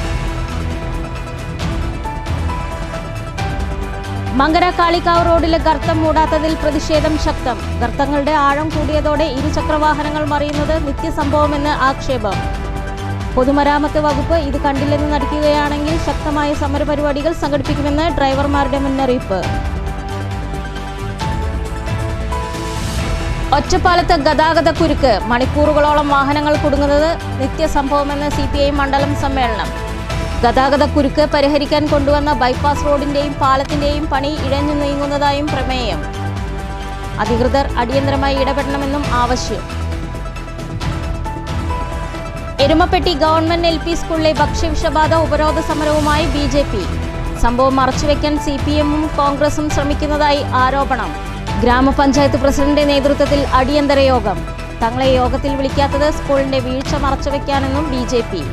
മങ്കര കാളികാവ് റോഡിലെ ഗർത്തം മൂടാത്തതിൽ പ്രതിഷേധം ശക്തം. ഗർത്തങ്ങളുടെ ആഴം കൂടിയതോടെ ഇരുചക്രവാഹനങ്ങൾ മറിയുന്നത് നിത്യസംഭവമെന്ന് ആക്ഷേപം. പൊതുമരാമത്ത് വകുപ്പ് ഇത് കണ്ടില്ലെന്ന് നടിക്കുകയാണെങ്കിൽ ശക്തമായ സമരപരിപാടികൾ സംഘടിപ്പിക്കുമെന്ന് ഡ്രൈവർമാരുടെ മുന്നറിയിപ്പ്. ഒറ്റപ്പാലത്ത് ഗതാഗത കുരുക്ക്. മണിക്കൂറുകളോളം വാഹനങ്ങൾ കുടുങ്ങുന്നത് നിത്യസംഭവമെന്ന് CPI മണ്ഡലം സമ്മേളനം. ഗതാഗത കുരുക്ക് പരിഹരിക്കാൻ കൊണ്ടുവന്ന ബൈപ്പാസ് റോഡിന്റെയും പാലത്തിന്റെയും പണി ഇഴഞ്ഞു നീങ്ങുന്നതായും പ്രമേയം. അധികൃതർ അടിയന്തരമായി ഇടപെടണമെന്നും ആവശ്യം. എരുമപ്പെട്ടി ഗവൺമെന്റ് LP സ്കൂളിലെ ഭക്ഷ്യവിഷബാധ ഉപരോധ സമരവുമായി BJP. സംഭവം മറച്ചുവെക്കാൻ CPM-ഉം കോൺഗ്രസും ശ്രമിക്കുന്നതായി ആരോപണം. ഗ്രാമപഞ്ചായത്ത് പ്രസിഡന്റ് നേതൃത്വത്തിൽ അടിയന്തര യോഗം. തങ്ങളെ യോഗത്തിൽ വിളിക്കാത്തത് സ്കൂളിന്റെ വീഴ്ച മറച്ചുവെക്കാനെന്നും BJP.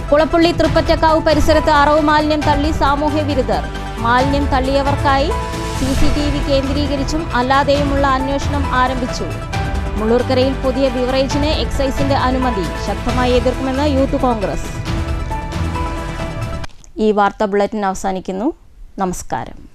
കുളപ്പുള്ളി തൃപ്പറ്റക്കാവ് പരിസരത്ത് അറവ് മാലിന്യം തള്ളി സാമൂഹ്യ വിരുദ്ധർ. മാലിന്യം തള്ളിയവർക്കായി CCTV കേന്ദ്രീകരിച്ചും അല്ലാതെയുമുള്ള അന്വേഷണം ആരംഭിച്ചു. മുള്ളൂർക്കരയിൽ പുതിയ ബിവറേജിന് എക്സൈസിന്റെ അനുമതി ശക്തമായി എതിർക്കുമെന്ന് യൂത്ത് കോൺഗ്രസ്. ഈ വാർത്താ ബുള്ളറ്റിൻ അവസാനിക്കുന്നു. നമസ്കാരം.